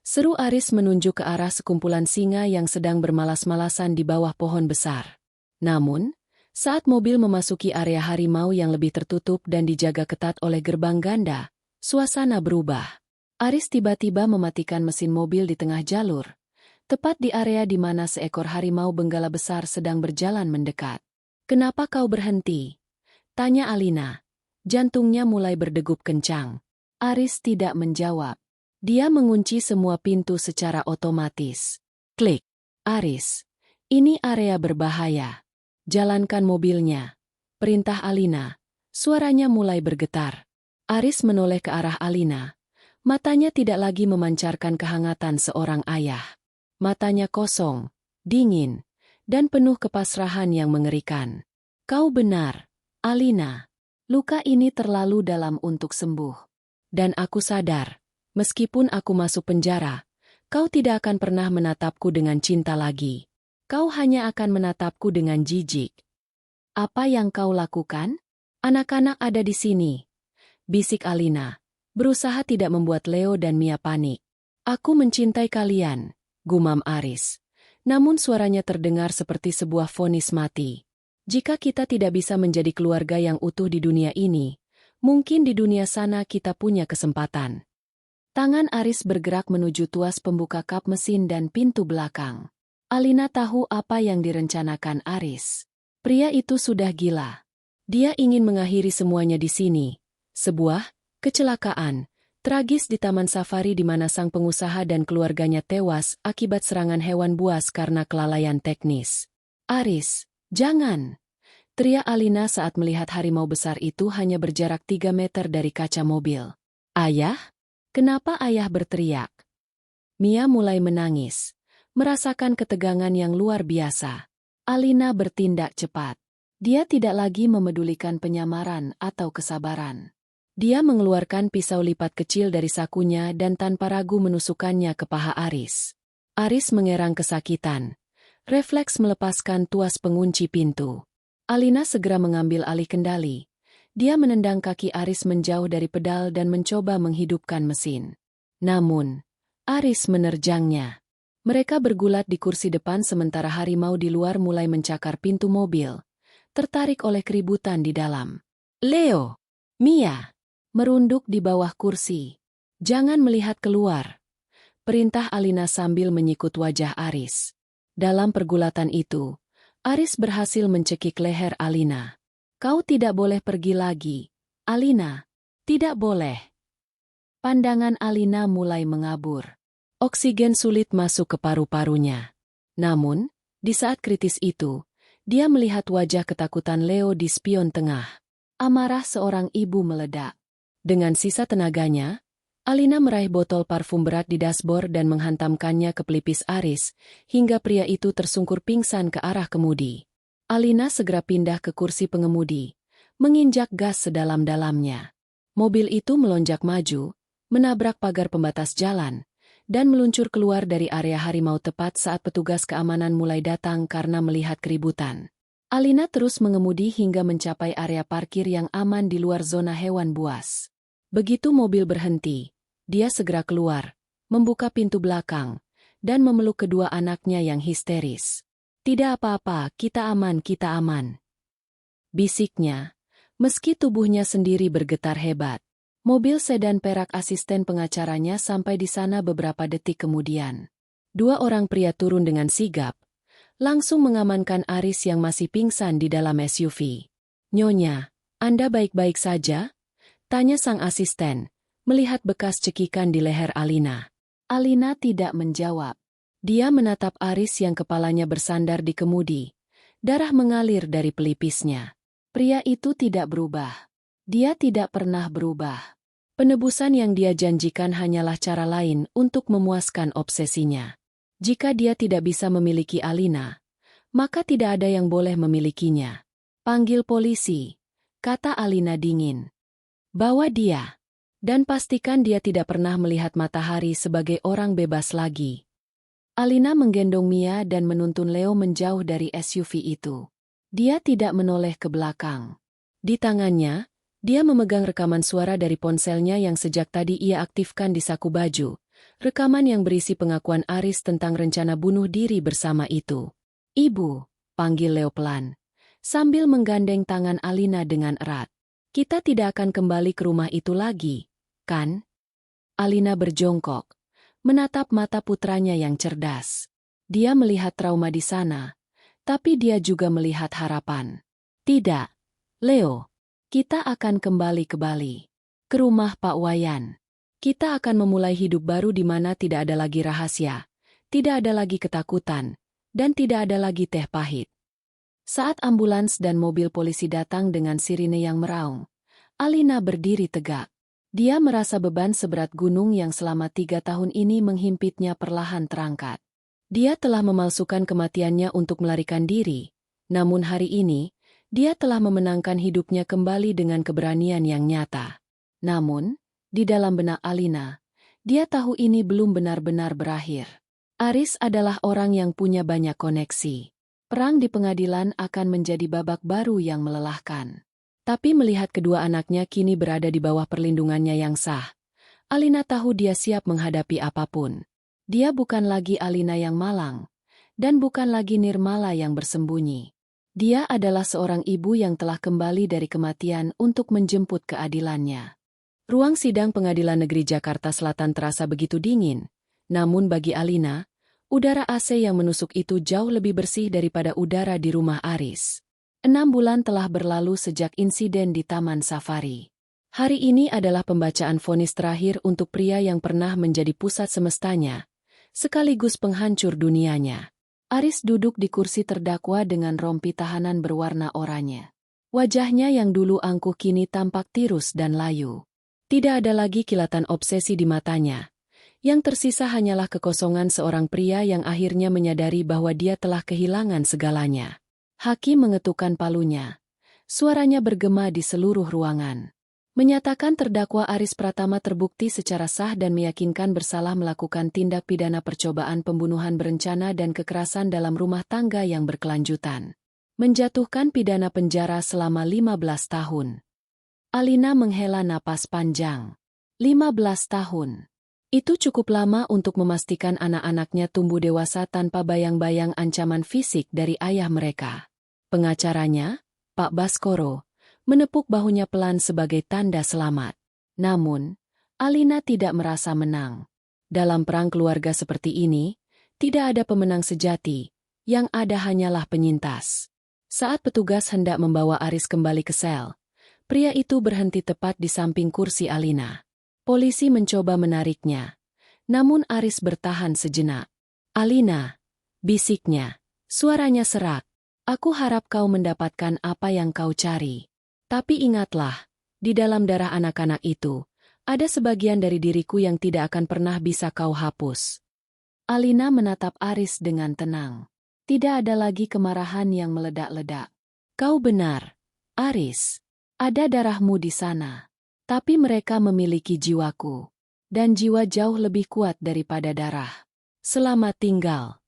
seru Aris menunjuk ke arah sekumpulan singa yang sedang bermalas-malasan di bawah pohon besar. Namun, saat mobil memasuki area harimau yang lebih tertutup dan dijaga ketat oleh gerbang ganda, suasana berubah. Aris tiba-tiba mematikan mesin mobil di tengah jalur, tepat di area di mana seekor harimau benggala besar sedang berjalan mendekat. "Kenapa kau berhenti?" tanya Alina. Jantungnya mulai berdegup kencang. Aris tidak menjawab. Dia mengunci semua pintu secara otomatis. Klik. "Aris, ini area berbahaya. Jalankan mobilnya," perintah Alina. Suaranya mulai bergetar. Aris menoleh ke arah Alina. Matanya tidak lagi memancarkan kehangatan seorang ayah. Matanya kosong, dingin, dan penuh kepasrahan yang mengerikan. "Kau benar, Alina. Luka ini terlalu dalam untuk sembuh. Dan aku sadar, meskipun aku masuk penjara, kau tidak akan pernah menatapku dengan cinta lagi. Kau hanya akan menatapku dengan jijik." "Apa yang kau lakukan? Anak-anak ada di sini," bisik Alina, berusaha tidak membuat Leo dan Mia panik. "Aku mencintai kalian," gumam Aris. Namun suaranya terdengar seperti sebuah vonis mati. "Jika kita tidak bisa menjadi keluarga yang utuh di dunia ini, mungkin di dunia sana kita punya kesempatan." Tangan Aris bergerak menuju tuas pembuka kap mesin dan pintu belakang. Alina tahu apa yang direncanakan Aris. Pria itu sudah gila. Dia ingin mengakhiri semuanya di sini. Sebuah kecelakaan tragis di Taman Safari di mana sang pengusaha dan keluarganya tewas akibat serangan hewan buas karena kelalaian teknis. "Aris, jangan!" teriak Alina saat melihat harimau besar itu hanya berjarak 3 meter dari kaca mobil. "Ayah? Kenapa ayah berteriak?" Mia mulai menangis, merasakan ketegangan yang luar biasa. Alina bertindak cepat. Dia tidak lagi memedulikan penyamaran atau kesabaran. Dia mengeluarkan pisau lipat kecil dari sakunya dan tanpa ragu menusukkannya ke paha Aris. Aris mengerang kesakitan. Refleks melepaskan tuas pengunci pintu. Alina segera mengambil alih kendali. Dia menendang kaki Aris menjauh dari pedal dan mencoba menghidupkan mesin. Namun, Aris menerjangnya. Mereka bergulat di kursi depan sementara harimau di luar mulai mencakar pintu mobil, tertarik oleh keributan di dalam. "Leo! Mia! Merunduk di bawah kursi. Jangan melihat keluar," perintah Alina sambil menyikut wajah Aris. Dalam pergulatan itu, Aris berhasil mencekik leher Alina. "Kau tidak boleh pergi lagi, Alina. Tidak boleh." Pandangan Alina mulai mengabur. Oksigen sulit masuk ke paru-parunya. Namun, di saat kritis itu, dia melihat wajah ketakutan Leo di spion tengah. Amarah seorang ibu meledak. Dengan sisa tenaganya, Alina meraih botol parfum berat di dashboard dan menghantamkannya ke pelipis Aris, hingga pria itu tersungkur pingsan ke arah kemudi. Alina segera pindah ke kursi pengemudi, menginjak gas sedalam-dalamnya. Mobil itu melonjak maju, menabrak pagar pembatas jalan, dan meluncur keluar dari area harimau tepat saat petugas keamanan mulai datang karena melihat keributan. Alina terus mengemudi hingga mencapai area parkir yang aman di luar zona hewan buas. Begitu mobil berhenti, dia segera keluar, membuka pintu belakang, dan memeluk kedua anaknya yang histeris. "Tidak apa-apa, kita aman, kita aman," bisiknya, meski tubuhnya sendiri bergetar hebat. Mobil sedan perak asisten pengacaranya sampai di sana beberapa detik kemudian. Dua orang pria turun dengan sigap, langsung mengamankan Aris yang masih pingsan di dalam SUV. "Nyonya, Anda baik-baik saja?" tanya sang asisten, melihat bekas cekikan di leher Alina. Alina tidak menjawab. Dia menatap Aris yang kepalanya bersandar di kemudi. Darah mengalir dari pelipisnya. Pria itu tidak berubah. Dia tidak pernah berubah. Penebusan yang dia janjikan hanyalah cara lain untuk memuaskan obsesinya. Jika dia tidak bisa memiliki Alina, maka tidak ada yang boleh memilikinya. "Panggil polisi," kata Alina dingin. "Bawa dia. Dan pastikan dia tidak pernah melihat matahari sebagai orang bebas lagi." Alina menggendong Mia dan menuntun Leo menjauh dari SUV itu. Dia tidak menoleh ke belakang. Di tangannya, dia memegang rekaman suara dari ponselnya yang sejak tadi ia aktifkan di saku baju. Rekaman yang berisi pengakuan Aris tentang rencana bunuh diri bersama itu. "Ibu," panggil Leo pelan, sambil menggandeng tangan Alina dengan erat. "Kita tidak akan kembali ke rumah itu lagi, kan?" Alina berjongkok, menatap mata putranya yang cerdas. Dia melihat trauma di sana, tapi dia juga melihat harapan. "Tidak, Leo. Kita akan kembali ke Bali. Ke rumah Pak Wayan. Kita akan memulai hidup baru di mana tidak ada lagi rahasia, tidak ada lagi ketakutan, dan tidak ada lagi teh pahit." Saat ambulans dan mobil polisi datang dengan sirine yang meraung, Alina berdiri tegak. Dia merasa beban seberat gunung yang selama 3 tahun ini menghimpitnya perlahan terangkat. Dia telah memalsukan kematiannya untuk melarikan diri, namun hari ini, dia telah memenangkan hidupnya kembali dengan keberanian yang nyata. Namun, di dalam benak Alina, dia tahu ini belum benar-benar berakhir. Aris adalah orang yang punya banyak koneksi. Perang di pengadilan akan menjadi babak baru yang melelahkan. Tapi melihat kedua anaknya kini berada di bawah perlindungannya yang sah, Alina tahu dia siap menghadapi apapun. Dia bukan lagi Alina yang malang, dan bukan lagi Nirmala yang bersembunyi. Dia adalah seorang ibu yang telah kembali dari kematian untuk menjemput keadilannya. Ruang sidang Pengadilan Negeri Jakarta Selatan terasa begitu dingin, namun bagi Alina, udara AC yang menusuk itu jauh lebih bersih daripada udara di rumah Aris. 6 bulan telah berlalu sejak insiden di Taman Safari. Hari ini adalah pembacaan vonis terakhir untuk pria yang pernah menjadi pusat semestanya, sekaligus penghancur dunianya. Aris duduk di kursi terdakwa dengan rompi tahanan berwarna oranye. Wajahnya yang dulu angkuh kini tampak tirus dan layu. Tidak ada lagi kilatan obsesi di matanya. Yang tersisa hanyalah kekosongan seorang pria yang akhirnya menyadari bahwa dia telah kehilangan segalanya. Hakim mengetukkan palunya. Suaranya bergema di seluruh ruangan. Menyatakan terdakwa Aris Pratama terbukti secara sah dan meyakinkan bersalah melakukan tindak pidana percobaan pembunuhan berencana dan kekerasan dalam rumah tangga yang berkelanjutan. Menjatuhkan pidana penjara selama 15 tahun. Alina menghela napas panjang. 15 tahun. Itu cukup lama untuk memastikan anak-anaknya tumbuh dewasa tanpa bayang-bayang ancaman fisik dari ayah mereka. Pengacaranya, Pak Baskoro, menepuk bahunya pelan sebagai tanda selamat. Namun, Alina tidak merasa menang. Dalam perang keluarga seperti ini, tidak ada pemenang sejati, yang ada hanyalah penyintas. Saat petugas hendak membawa Aris kembali ke sel, pria itu berhenti tepat di samping kursi Alina. Polisi mencoba menariknya, namun Aris bertahan sejenak. "Alina," bisiknya, suaranya serak, "aku harap kau mendapatkan apa yang kau cari. Tapi ingatlah, di dalam darah anak-anak itu, ada sebagian dari diriku yang tidak akan pernah bisa kau hapus." Alina menatap Aris dengan tenang. Tidak ada lagi kemarahan yang meledak-ledak. "Kau benar, Aris. Ada darahmu di sana. Tapi mereka memiliki jiwaku. Dan jiwa jauh lebih kuat daripada darah. Selamat tinggal."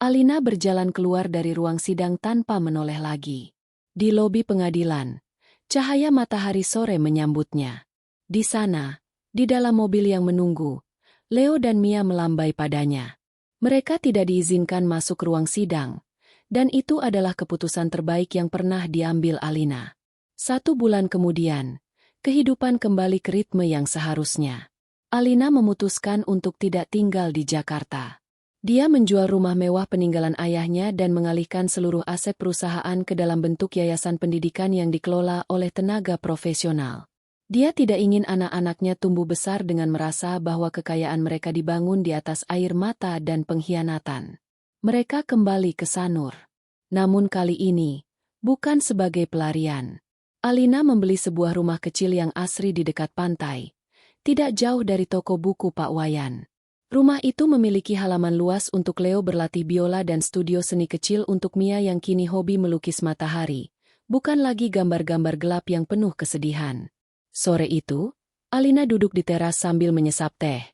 Alina berjalan keluar dari ruang sidang tanpa menoleh lagi. Di lobi pengadilan, cahaya matahari sore menyambutnya. Di sana, di dalam mobil yang menunggu, Leo dan Mia melambai padanya. Mereka tidak diizinkan masuk ruang sidang, dan itu adalah keputusan terbaik yang pernah diambil Alina. 1 bulan kemudian, kehidupan kembali ke ritme yang seharusnya. Alina memutuskan untuk tidak tinggal di Jakarta. Dia menjual rumah mewah peninggalan ayahnya dan mengalihkan seluruh aset perusahaan ke dalam bentuk yayasan pendidikan yang dikelola oleh tenaga profesional. Dia tidak ingin anak-anaknya tumbuh besar dengan merasa bahwa kekayaan mereka dibangun di atas air mata dan pengkhianatan. Mereka kembali ke Sanur. Namun kali ini, bukan sebagai pelarian. Alina membeli sebuah rumah kecil yang asri di dekat pantai, tidak jauh dari toko buku Pak Wayan. Rumah itu memiliki halaman luas untuk Leo berlatih biola dan studio seni kecil untuk Mia yang kini hobi melukis matahari, bukan lagi gambar-gambar gelap yang penuh kesedihan. Sore itu, Alina duduk di teras sambil menyesap teh.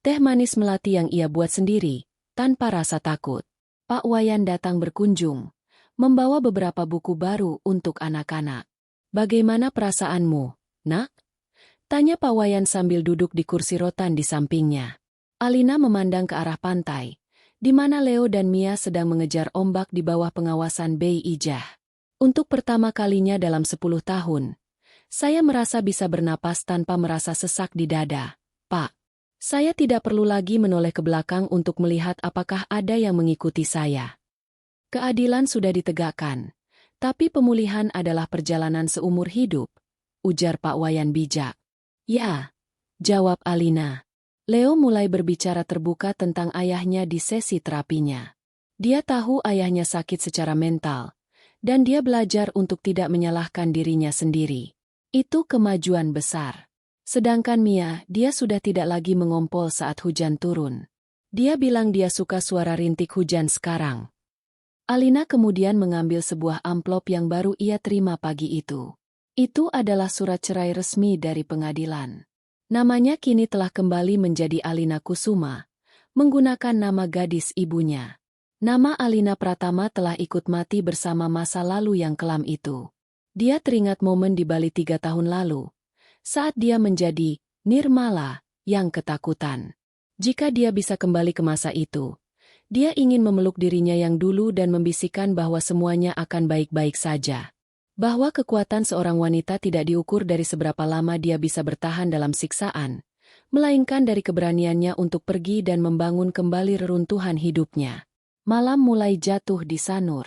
Teh manis melati yang ia buat sendiri, tanpa rasa takut. Pak Wayan datang berkunjung, membawa beberapa buku baru untuk anak-anak. "Bagaimana perasaanmu, Nak?" tanya Pak Wayan sambil duduk di kursi rotan di sampingnya. Alina memandang ke arah pantai, di mana Leo dan Mia sedang mengejar ombak di bawah pengawasan Bei Ijah. "Untuk pertama kalinya dalam 10 tahun, saya merasa bisa bernapas tanpa merasa sesak di dada, Pak. Saya tidak perlu lagi menoleh ke belakang untuk melihat apakah ada yang mengikuti saya. Keadilan sudah ditegakkan, tapi pemulihan adalah perjalanan seumur hidup," ujar Pak Wayan bijak. "Ya," jawab Alina. Leo mulai berbicara terbuka tentang ayahnya di sesi terapinya. Dia tahu ayahnya sakit secara mental, dan dia belajar untuk tidak menyalahkan dirinya sendiri. Itu kemajuan besar. Sedangkan Mia, dia sudah tidak lagi mengompol saat hujan turun. Dia bilang dia suka suara rintik hujan sekarang. Alina kemudian mengambil sebuah amplop yang baru ia terima pagi itu. Itu adalah surat cerai resmi dari pengadilan. Namanya kini telah kembali menjadi Alina Kusuma, menggunakan nama gadis ibunya. Nama Alina Pratama telah ikut mati bersama masa lalu yang kelam itu. Dia teringat momen di Bali 3 tahun lalu, saat dia menjadi Nirmala yang ketakutan. Jika dia bisa kembali ke masa itu, dia ingin memeluk dirinya yang dulu dan membisikkan bahwa semuanya akan baik-baik saja. Bahwa kekuatan seorang wanita tidak diukur dari seberapa lama dia bisa bertahan dalam siksaan, melainkan dari keberaniannya untuk pergi dan membangun kembali reruntuhan hidupnya. Malam mulai jatuh di Sanur.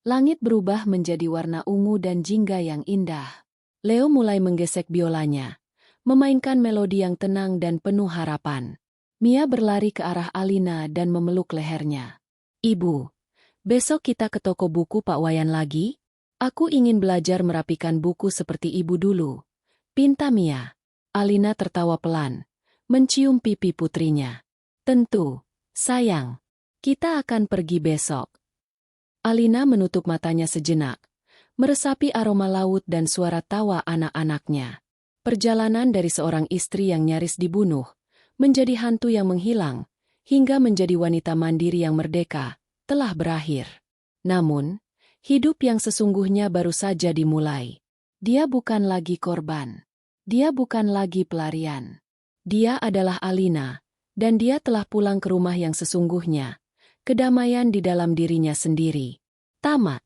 Langit berubah menjadi warna ungu dan jingga yang indah. Leo mulai menggesek biolanya, memainkan melodi yang tenang dan penuh harapan. Mia berlari ke arah Alina dan memeluk lehernya. "Ibu, besok kita ke toko buku Pak Wayan lagi? Aku ingin belajar merapikan buku seperti ibu dulu," pinta Mia. Alina tertawa pelan, mencium pipi putrinya. "Tentu, sayang. Kita akan pergi besok." Alina menutup matanya sejenak, meresapi aroma laut dan suara tawa anak-anaknya. Perjalanan dari seorang istri yang nyaris dibunuh, menjadi hantu yang menghilang, hingga menjadi wanita mandiri yang merdeka, telah berakhir. Namun, hidup yang sesungguhnya baru saja dimulai. Dia bukan lagi korban. Dia bukan lagi pelarian. Dia adalah Alina, dan dia telah pulang ke rumah yang sesungguhnya, kedamaian di dalam dirinya sendiri. Tamat.